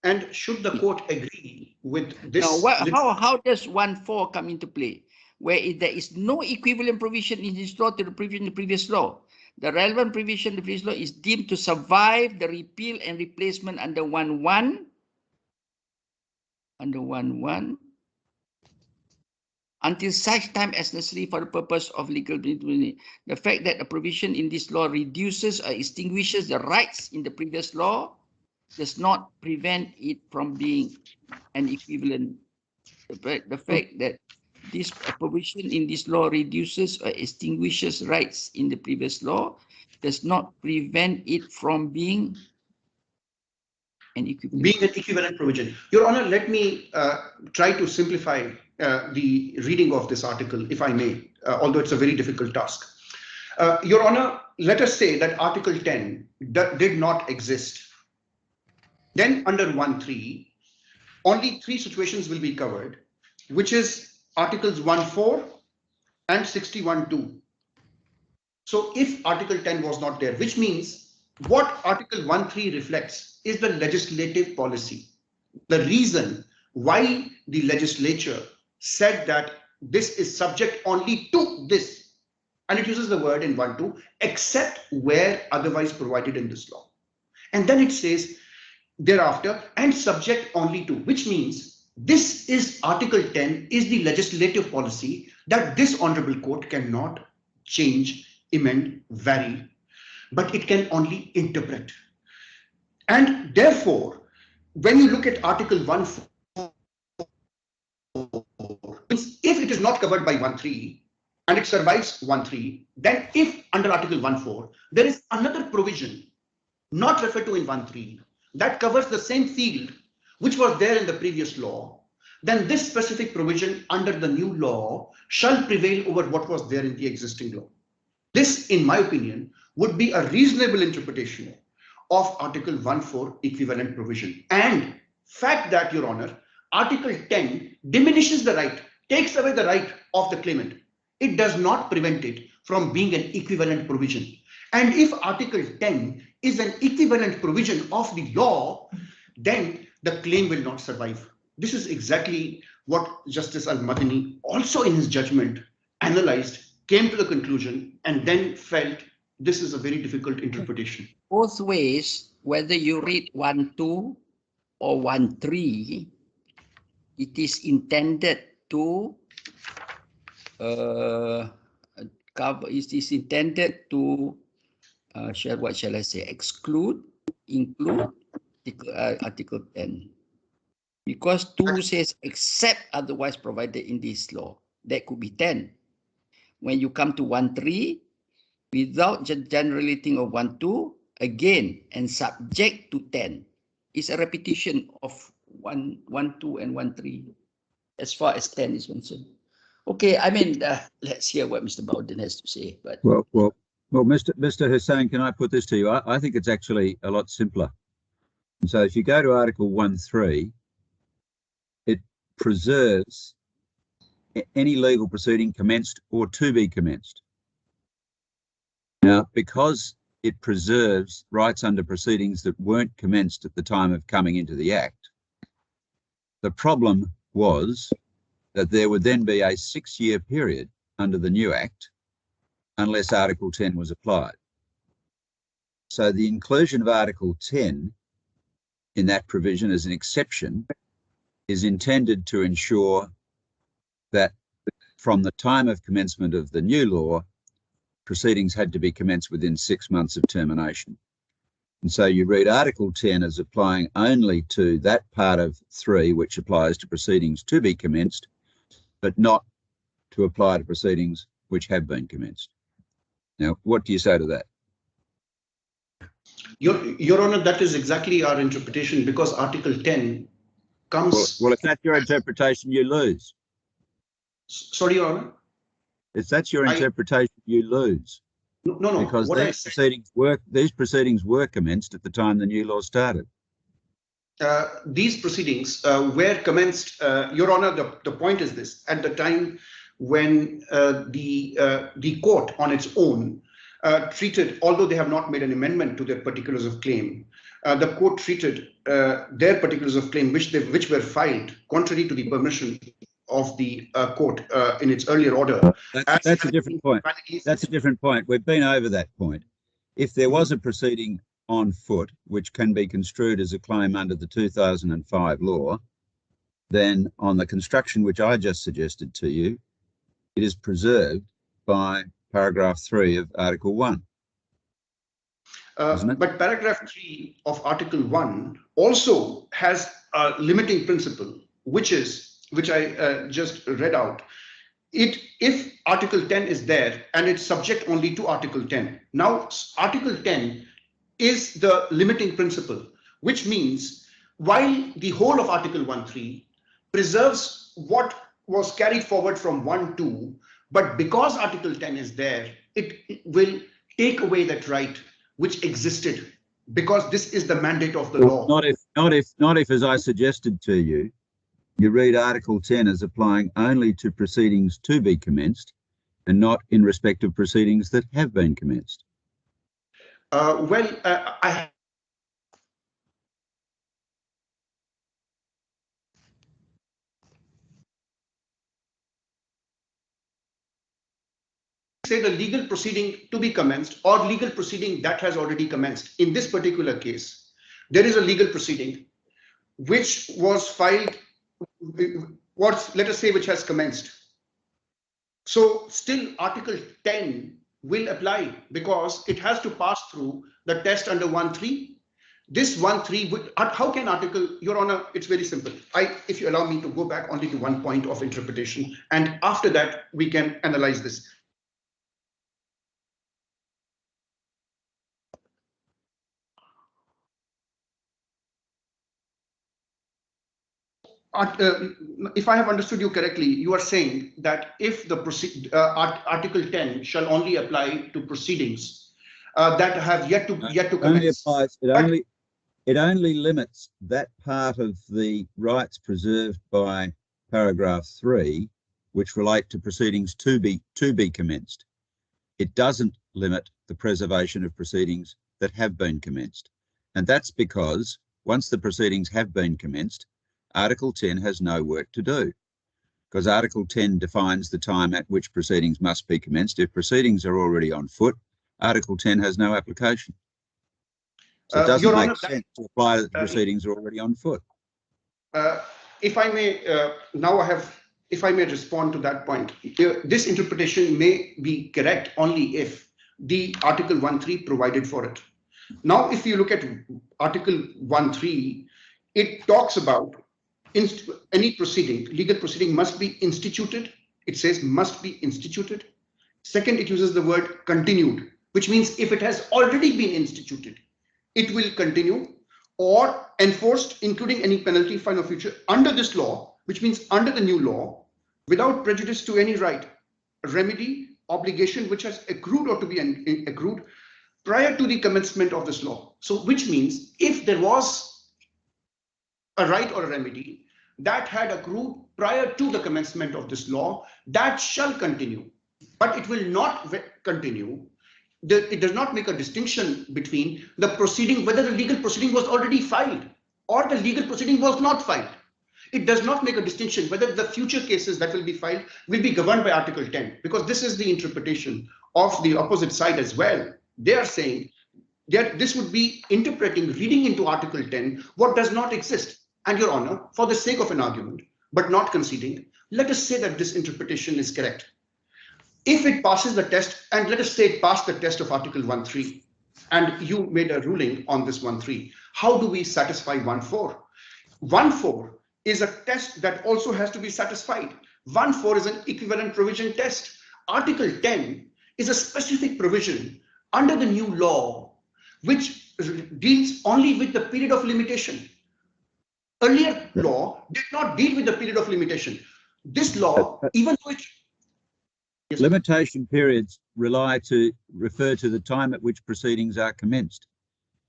And should the court agree with this? Now, how does 1(4) come into play? Where there is no equivalent provision in this law to the previous law. The relevant provision of the previous law is deemed to survive the repeal and replacement under 1(1). Under 1(1). Until such time as necessary for the purpose of legal benefit. The fact that a provision in this law reduces or extinguishes the rights in the previous law does not prevent it from being an equivalent. The fact that this provision in this law reduces or extinguishes rights in the previous law does not prevent it from being an equivalent provision. Your Honor, let me try to simplify the reading of this article, if I may, although it's a very difficult task. Your Honor, let us say that Article 10 did not exist. Then under 1(3), only 3 situations will be covered, which is Articles 1(4) and 61(2). So if Article 10 was not there, which means what Article 1(3) reflects is the legislative policy. The reason why the legislature said that this is subject only to this, and it uses the word in 1(2), except where otherwise provided in this law. And then it says thereafter, and subject only to, which means this is Article 10 is the legislative policy that this honorable court cannot change, amend, vary, but it can only interpret. And therefore, when you look at Article 1(4), if it is not covered by 1(3) and it survives 1(3), then if under Article 1(4) there is another provision not referred to in 1(3) that covers the same field which was there in the previous law, then this specific provision under the new law shall prevail over what was there in the existing law. This, in my opinion, would be a reasonable interpretation of Article 1(4) equivalent provision. And fact that, Your Honor, Article 10 diminishes the right, takes away the right of the claimant. It does not prevent it from being an equivalent provision. And if Article 10 is an equivalent provision of the law, then the claim will not survive. This is exactly what Justice Al-Madani also in his judgment analyzed, came to the conclusion, and then felt this is a very difficult interpretation. Both ways, whether you read 1.2 or 1.3, it is intended to cover. It is intended to what shall I say? Include Article 10. Because 2 says except otherwise provided in this law. That could be 10. When you come to 1.3, without generating of 1.2, again, and subject to 10. It's a repetition of 1.2 and 1.3 as far as 10 is concerned. Okay, I mean, let's hear what Mr. Bowden has to say. But well, Mr. Hussain, can I put this to you? I think it's actually a lot simpler. And so if you go to Article 1.3, it preserves any legal proceeding commenced or to be commenced. Now, because it preserves rights under proceedings that weren't commenced at the time of coming into the Act, the problem was that there would then be a 6-year period under the new Act unless Article 10 was applied. So the inclusion of Article 10 in that provision as an exception is intended to ensure that from the time of commencement of the new law, proceedings had to be commenced within 6 months of termination. And so you read Article 10 as applying only to that part of 3 which applies to proceedings to be commenced, but not to apply to proceedings which have been commenced. Now, what do you say to that? Your Honor, that is exactly our interpretation, because Article 10 comes... Well, if that's your interpretation, you lose. Sorry, Your Honor? If that's your interpretation, you lose. No. Because these proceedings were commenced at the time the new law started. These proceedings were commenced, Your Honor, the point is this: at the time when the court on its own treated, although they have not made an amendment to their particulars of claim, the court treated their particulars of claim, which were filed contrary to the permission of the court in its earlier order. That's a different point. That's a different point. We've been over that point. If there was a proceeding on foot which can be construed as a claim under the 2005 law, then on the construction which I just suggested to you, it is preserved by paragraph 3 of Article 1. But paragraph 3 of Article 1 also has a limiting principle, which I just read out. If Article 10 is there and it's subject only to Article 10. Now, Article 10 is the limiting principle, which means while the whole of Article 1.3 preserves what was carried forward from 1.2, but because Article 10 is there, it will take away that right which existed, because this is the mandate of the law. Not if, as I suggested to you, you read Article 10 as applying only to proceedings to be commenced and not in respect of proceedings that have been commenced. I say the legal proceeding to be commenced or legal proceeding that has already commenced. In this particular case, there is a legal proceeding which was filed, let us say, which has commenced. So still Article 10 will apply because it has to pass through the test under 1.3. This 1.3 would, how can Article, Your Honor, it's very simple. If you allow me to go back only to one point of interpretation, and after that we can analyze this. If I have understood you correctly, you are saying that if the Article 10 shall only apply to proceedings that have yet to commence. It only limits that part of the rights preserved by paragraph 3, which relate to proceedings to be commenced. It doesn't limit the preservation of proceedings that have been commenced. And that's because once the proceedings have been commenced, Article 10 has no work to do, because Article 10 defines the time at which proceedings must be commenced. If proceedings are already on foot, Article 10 has no application. So it doesn't make sense to apply that the proceedings are already on foot. If I may, if I may respond to that point, this interpretation may be correct only if the Article 1.3 provided for it. Now, if you look at Article 1.3, it talks about any proceeding, legal proceeding must be instituted. It says must be instituted. Second, it uses the word continued, which means if it has already been instituted, it will continue or enforced, including any penalty, fine or future, under this law, which means under the new law, without prejudice to any right, remedy, obligation which has accrued or to be accrued prior to the commencement of this law. So which means if there was a right or a remedy that had accrued prior to the commencement of this law, that shall continue, but it will not continue. It does not make a distinction between the proceeding, whether the legal proceeding was already filed or the legal proceeding was not filed. It does not make a distinction whether the future cases that will be filed will be governed by Article 10, because this is the interpretation of the opposite side as well. They are saying that this would be interpreting, reading into Article 10 what does not exist. And Your Honor, for the sake of an argument, but not conceding, let us say that this interpretation is correct. If it passes the test, and let us say it passed the test of Article 1.3, and you made a ruling on this 1.3, how do we satisfy 1.4? 1.4 is a test that also has to be satisfied. 1.4 is an equivalent provision test. Article 10 is a specific provision under the new law, which deals only with the period of limitation. Earlier law did not deal with the period of limitation. This law, even which limitation periods refer to the time at which proceedings are commenced.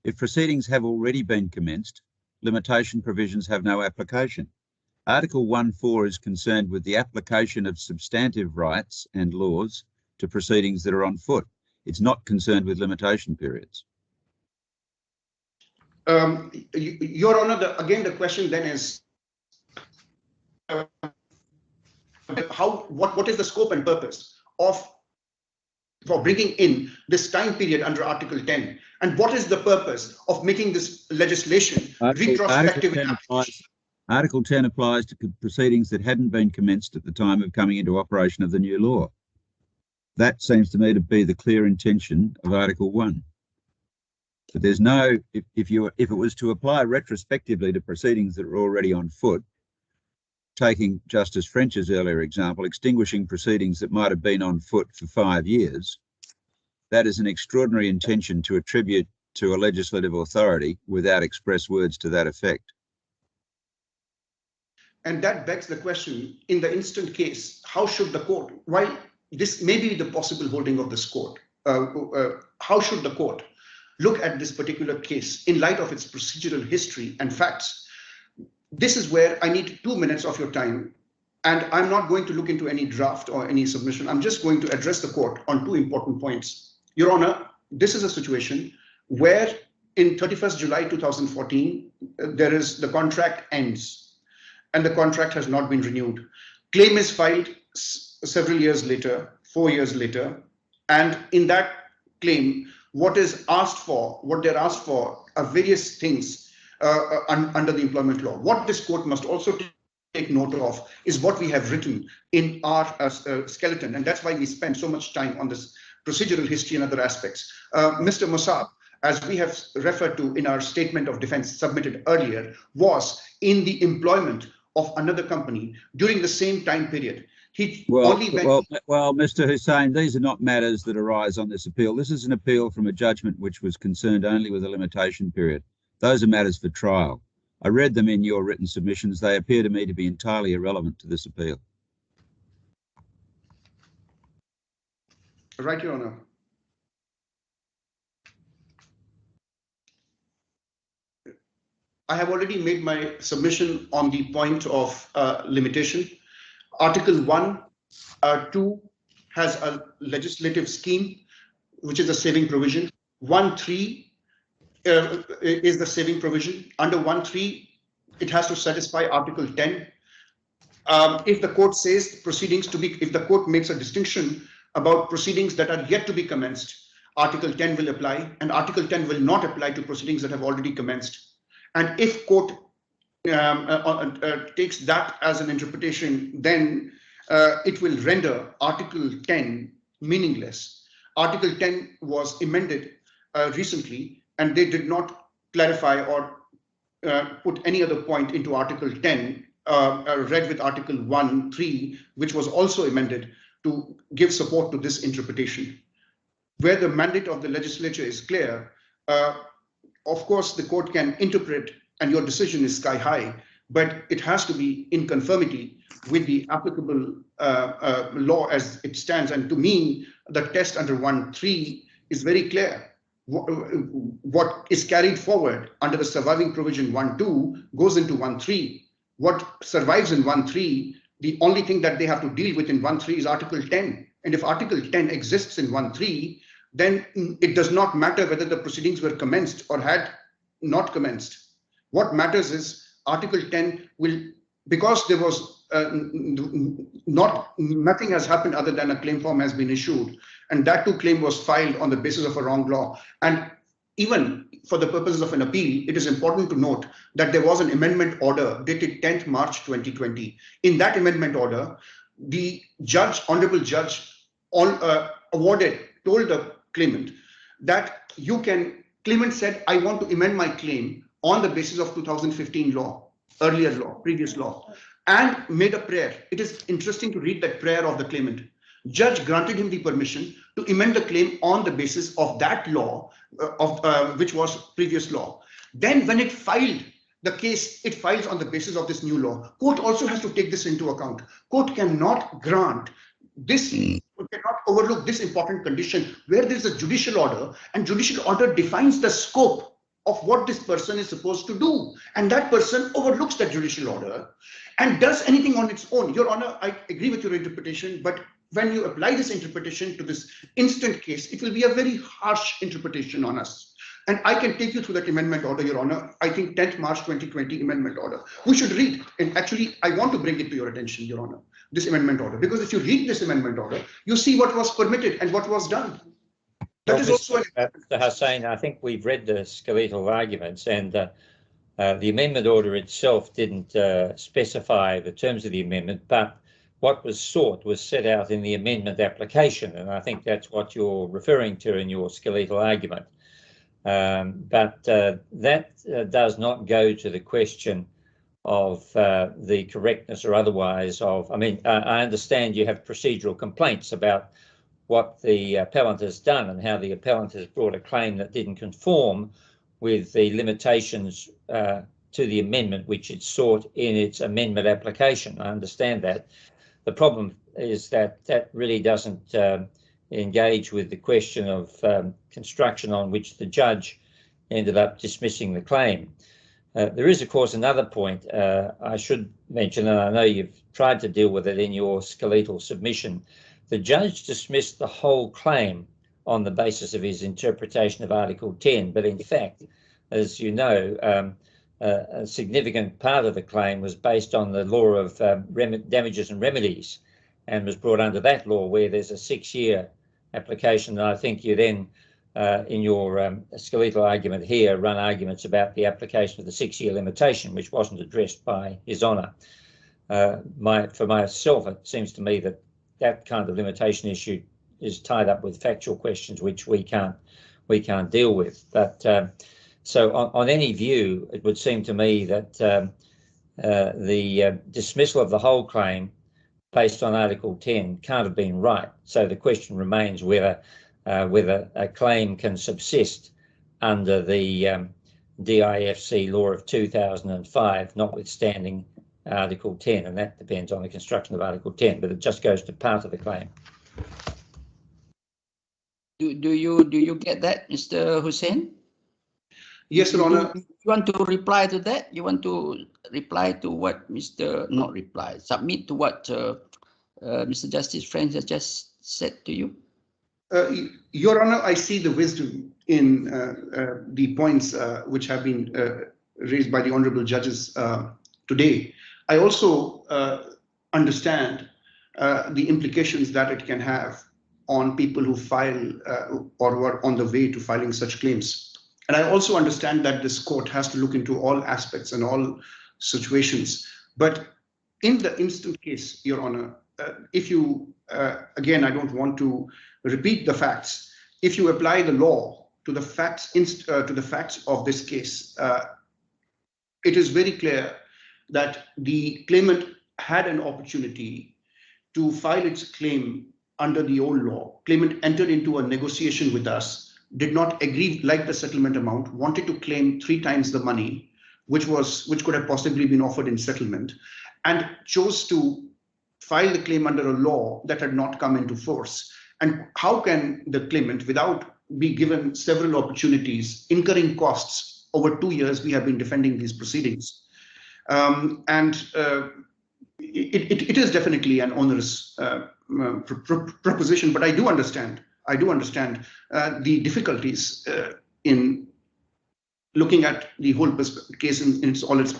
If proceedings have already been commenced, limitation provisions have no application. Article 1.4 is concerned with the application of substantive rights and laws to proceedings that are on foot. It's not concerned with limitation periods. Your Honor, again, the question then is, what is the scope and purpose for bringing in this time period under Article 10, and what is the purpose of making this legislation retrospective? Article 10 applies to proceedings that hadn't been commenced at the time of coming into operation of the new law. That seems to me to be the clear intention of Article 1. But there's no, if it was to apply retrospectively to proceedings that are already on foot, taking Justice French's earlier example, extinguishing proceedings that might have been on foot for 5 years, that is an extraordinary intention to attribute to a legislative authority without express words to that effect. And that begs the question, in the instant case, how should the court, while this may be the possible holding of this court, how should the court look at this particular case in light of its procedural history and facts? This is where I need 2 minutes of your time, and I'm not going to look into any draft or any submission. I'm just going to address the court on 2 important points. Your Honor, this is a situation where in 31st July 2014, the contract ends and the contract has not been renewed. Claim is filed several years later, 4 years later, and in that claim, what they're asked for are various things under the employment law. What this court must also take note of is what we have written in our skeleton, and that's why we spend so much time on this procedural history and other aspects. Mr. Musaab, as we have referred to in our statement of defense submitted earlier, was in the employment of another company during the same time period. Well, Mr. Hussain, these are not matters that arise on this appeal. This is an appeal from a judgment which was concerned only with a limitation period. Those are matters for trial. I read them in your written submissions. They appear to me to be entirely irrelevant to this appeal. Right, Your Honor. I have already made my submission on the point of limitation. Article 1, 2 has a legislative scheme which is the saving provision. 1.3 is the saving provision. Under 1.3, it has to satisfy Article 10. If the court says proceedings to be, if the court makes a distinction about proceedings that are yet to be commenced, Article 10 will apply, and Article 10 will not apply to proceedings that have already commenced. And if court takes that as an interpretation, then it will render Article 10 meaningless. Article 10 was amended recently, and they did not clarify or put any other point into Article 10, read with Article 1.3, which was also amended to give support to this interpretation. Where the mandate of the legislature is clear, of course, the court can interpret, and your decision is sky high, but it has to be in conformity with the applicable law as it stands. And to me, the test under 1.3 is very clear. What is carried forward under the surviving provision 1.2 goes into 1.3. What survives in 1.3, the only thing that they have to deal with in 1.3 is Article 10. And if Article 10 exists in 1.3, then it does not matter whether the proceedings were commenced or had not commenced. What matters is Article 10 will, because there was nothing has happened other than a claim form has been issued, and that too claim was filed on the basis of a wrong law. And even for the purposes of an appeal, it is important to note that there was an amendment order dated 10th March 2020. In that amendment order, the judge, honorable judge, told the claimant that you can, claimant said, I want to amend my claim on the basis of 2015 law, earlier law, previous law, and made a prayer. It is interesting to read that prayer of the claimant. Judge granted him the permission to amend the claim on the basis of that law, which was previous law. Then when it filed the case, it files on the basis of this new law. Court also has to take this into account. Court cannot grant this, cannot overlook this important condition where there is a judicial order, and judicial order defines the scope of what this person is supposed to do. And that person overlooks that judicial order and does anything on its own. Your Honor, I agree with your interpretation, but when you apply this interpretation to this instant case, it will be a very harsh interpretation on us. And I can take you through that amendment order, Your Honor. I think 10th March 2020 amendment order. We should read, and actually, I want to bring it to your attention, Your Honor, this amendment order, because if you read this amendment order, you see what was permitted and what was done. That is also Mr. Hussain, I think we've read the skeletal arguments, and the amendment order itself didn't specify the terms of the amendment, but what was sought was set out in the amendment application, and I think that's what you're referring to in your skeletal argument. But that does not go to the question of the correctness or otherwise of, I mean, I understand you have procedural complaints about what the appellant has done and how the appellant has brought a claim that didn't conform with the limitations to the amendment which it sought in its amendment application. I understand that. The problem is that that really doesn't engage with the question of construction on which the judge ended up dismissing the claim. There is, of course, another point I should mention, and I know you've tried to deal with it in your skeletal submission. The judge dismissed the whole claim on the basis of his interpretation of Article 10, but in fact, as you know, a significant part of the claim was based on the law of damages and remedies, and was brought under that law where there's a 6-year application. And I think you then, in your skeletal argument here, run arguments about the application of the 6-year limitation, which wasn't addressed by His Honour. For myself, it seems to me that that kind of limitation issue is tied up with factual questions which we can't deal with. But so on any view, it would seem to me that the dismissal of the whole claim based on Article 10 can't have been right. So the question remains whether a claim can subsist under the DIFC law of 2005, notwithstanding Article 10, and that depends on the construction of Article 10, but it just goes to part of the claim. Do you get that, Mr. Hussain? Yes, Your Honor. You want to reply to that? You want to reply to what submit to what Mr. Justice French has just said to you? Your Honor, I see the wisdom in the points which have been raised by the honorable judges today. I also understand the implications that it can have on people who file or who are on the way to filing such claims. And I also understand that this court has to look into all aspects and all situations. But in the instant case, Your Honor, if you, again, I don't want to repeat the facts. If you apply the law to the facts of this case, it is very clear that the claimant had an opportunity to file its claim under the old law. Claimant entered into a negotiation with us, did not agree, like the settlement amount, wanted to claim 3 times the money, which could have possibly been offered in settlement, and chose to file the claim under a law that had not come into force. And how can the claimant, without be given several opportunities, incurring costs over 2 years, we have been defending these proceedings. It is definitely an onerous proposition, but I do understand the difficulties in looking at the whole case in all its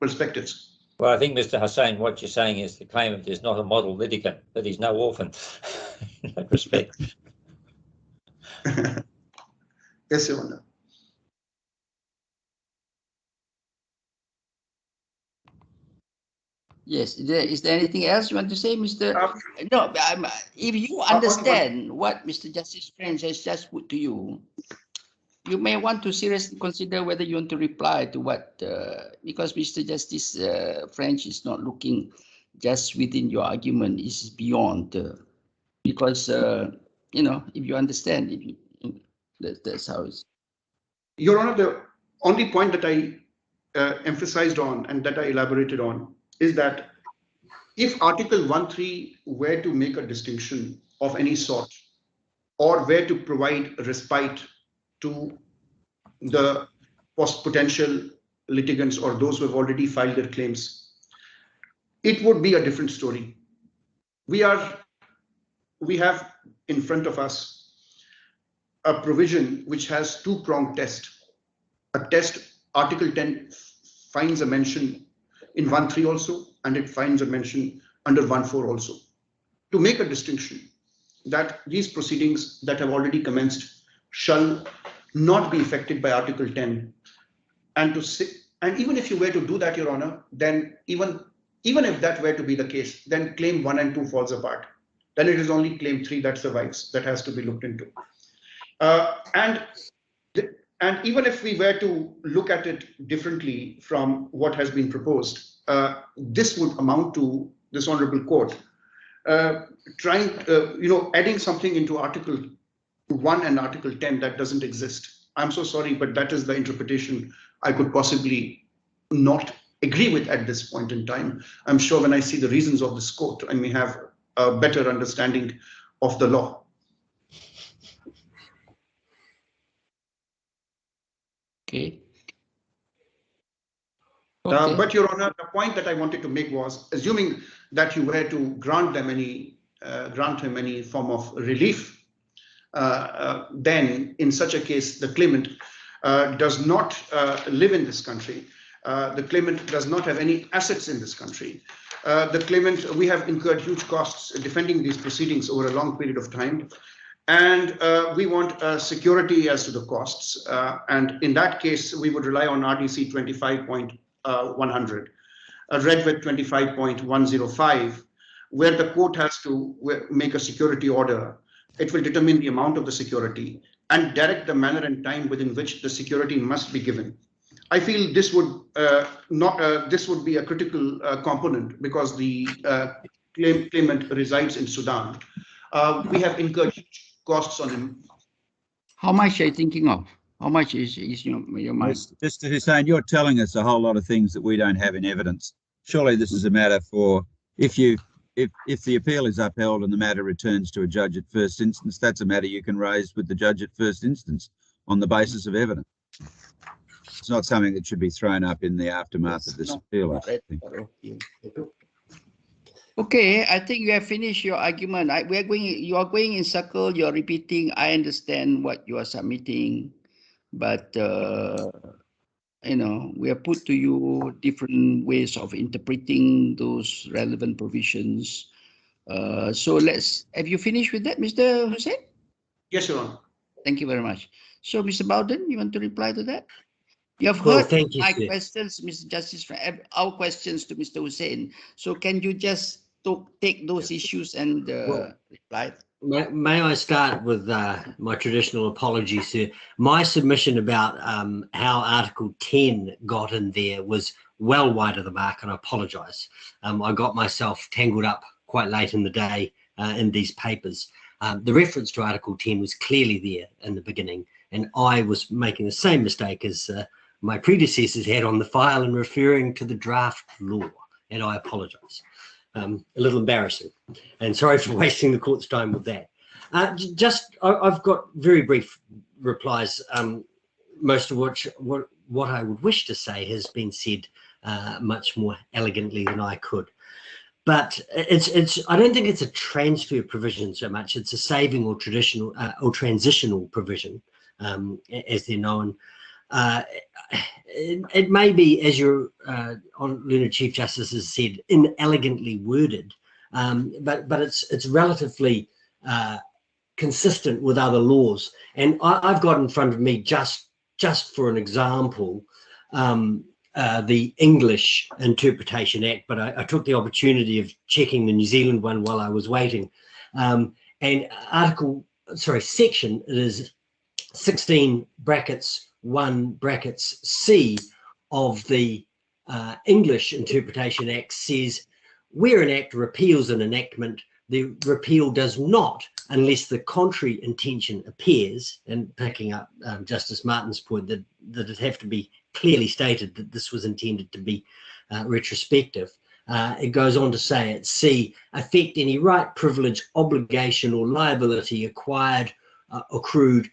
perspectives. Well, I think, Mr. Hussain, what you're saying is the claimant is not a model litigant, that he's no orphan in that respect. Yes, Your Honor. Yes. Is there anything else you want to say, Mr.? No. If you understand what Mr. Justice French has just put to you, you may want to seriously consider whether you want to reply to what, because Mr. Justice French is not looking just within your argument, is beyond, because, you know, if you understand, that's how it's. Your Honor, the only point that I emphasized on and that I elaborated on is that if Article 1.3 were to make a distinction of any sort, or were to provide respite to the potential litigants or those who have already filed their claims, it would be a different story. We have in front of us a provision which has 2-pronged test. A test, Article 10 finds a mention in 1.3 also, and it finds a mention under 1.4 also, to make a distinction that these proceedings that have already commenced shall not be affected by Article 10. And even if you were to do that, Your Honor, then even if that were to be the case, then claim 1 and 2 falls apart. Then it is only claim 3 that survives, that has to be looked into. And even if we were to look at it differently from what has been proposed, this would amount to this honorable court adding something into Article 1 and Article 10 that doesn't exist. I'm so sorry, but that is the interpretation I could possibly not agree with at this point in time. I'm sure when I see the reasons of this court, I may have a better understanding of the law. Okay. But Your Honor, the point that I wanted to make was, assuming that you were to grant him any form of relief, then in such a case, the claimant does not live in this country. The claimant does not have any assets in this country. The claimant, we have incurred huge costs defending these proceedings over a long period of time. And we want security as to the costs. And in that case, we would rely on RDC 25.100, read with 25.105, where the court has to make a security order. It will determine the amount of the security and direct the manner and time within which the security must be given. I feel this would this would be a critical component because the claimant resides in Sudan. We have incurred huge costs on him. How much are you thinking of? How much is your mind? Mr. Hussain, you're telling us a whole lot of things that we don't have in evidence. Surely this is a matter for, if the appeal is upheld and the matter returns to a judge at first instance, that's a matter you can raise with the judge at first instance on the basis of evidence. It's not something that should be thrown up in the aftermath of this appeal, I think. Okay, I think you have finished your argument. You are going in circle, you're repeating. I understand what you are submitting, but we have put to you different ways of interpreting those relevant provisions. So have you finished with that, Mr. Hussein? Yes, Your Honor. Thank you very much. So, Mr. Bowden, you want to reply to that? You have Well, heard thank you, my sir. questions, Mr. Justice, our questions to Mr. Hussein. So can you just take those issues and reply? May I start with my traditional apology, sir? My submission about how Article 10 got in there was well wide of the mark, and I apologise. I got myself tangled up quite late in the day in these papers. The reference to Article 10 was clearly there in the beginning, and I was making the same mistake as my predecessors had on the file in referring to the draft law, and I apologise. A little embarrassing, and sorry for wasting the court's time with that. I've got very brief replies, most of which what I would wish to say has been said much more elegantly than I could. But I don't think it's a transfer provision so much. It's a saving or traditional or transitional provision, as they're known. It may be, as your Learned Chief Justice has said, inelegantly worded, but it's relatively consistent with other laws. And I've got in front of me, just for an example, the English Interpretation Act, but I took the opportunity of checking the New Zealand one while I was waiting. And section is 16 brackets 1 brackets C of the English Interpretation Act says, where an act repeals an enactment, the repeal does not, unless the contrary intention appears, and picking up Justice Martin's point that it have to be clearly stated that this was intended to be retrospective. It goes on to say at C, affect any right, privilege, obligation or liability acquired, accrued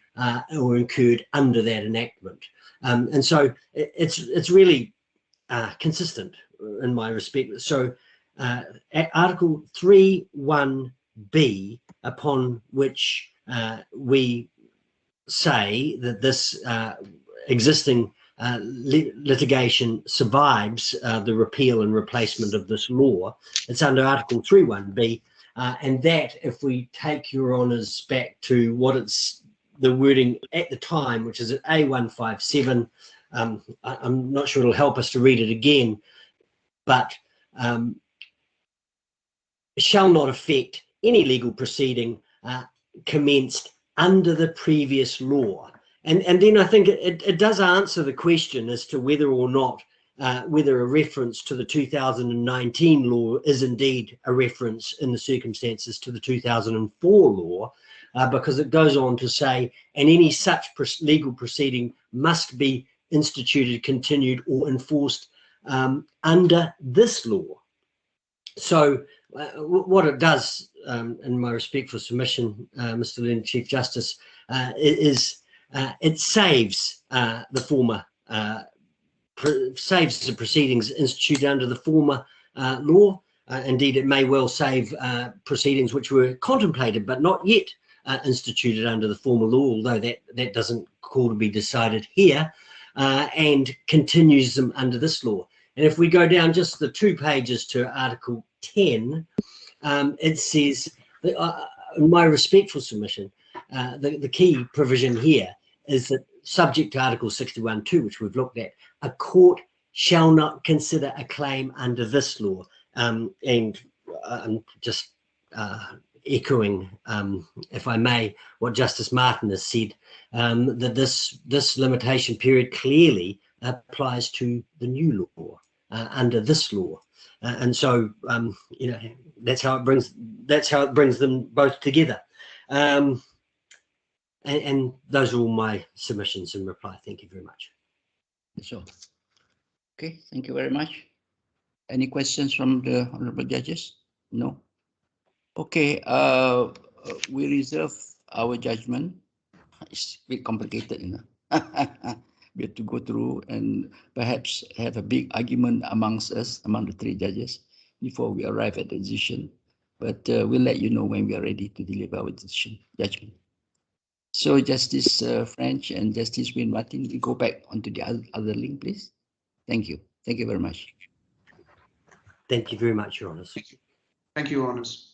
or incurred under that enactment. And so it's really consistent in my respect. So Article 3(1)(b), upon which we say that this existing litigation survives the repeal and replacement of this law, it's under Article 3(1)(b), and that, if we take your honours back to what it's the wording at the time, which is at A157, I'm not sure it'll help us to read it again, but shall not affect any legal proceeding commenced under the previous law. And then I think it does answer the question as to whether or not whether a reference to the 2019 law is indeed a reference in the circumstances to the 2004 law, because it goes on to say, and any such legal proceeding must be instituted, continued or enforced under this law. So what it does, in my respectful submission, Mr. Learned Chief Justice, is it saves the former, saves the proceedings instituted under the former law. Indeed, it may well save proceedings which were contemplated but not yet instituted under the former law, although that doesn't call to be decided here, and continues them under this law. And if we go down just the 2 pages to Article 10, it says, in my respectful submission, the key provision here is that, subject to Article 61(2), which we've looked at, a court shall not consider a claim under this law. And I'm just echoing, if I may, what Justice Martin has said, that this limitation period clearly applies to the new law under this law. And so, that's how it brings them both together. And those are all my submissions in reply. Thank you very much. So, okay, thank you very much. Any questions from the honorable judges? No. Okay, we reserve our judgment. It's a bit complicated, we have to go through and perhaps have a big argument amongst us, among the 3 judges. before we arrive at the decision. But we'll let you know when we are ready to deliver our decision judgment. So Justice French and Justice Wayne Martin, we go back onto the other link, please. Thank you. Thank you very much. Thank you very much, Your Honours. Thank you, Your Honours.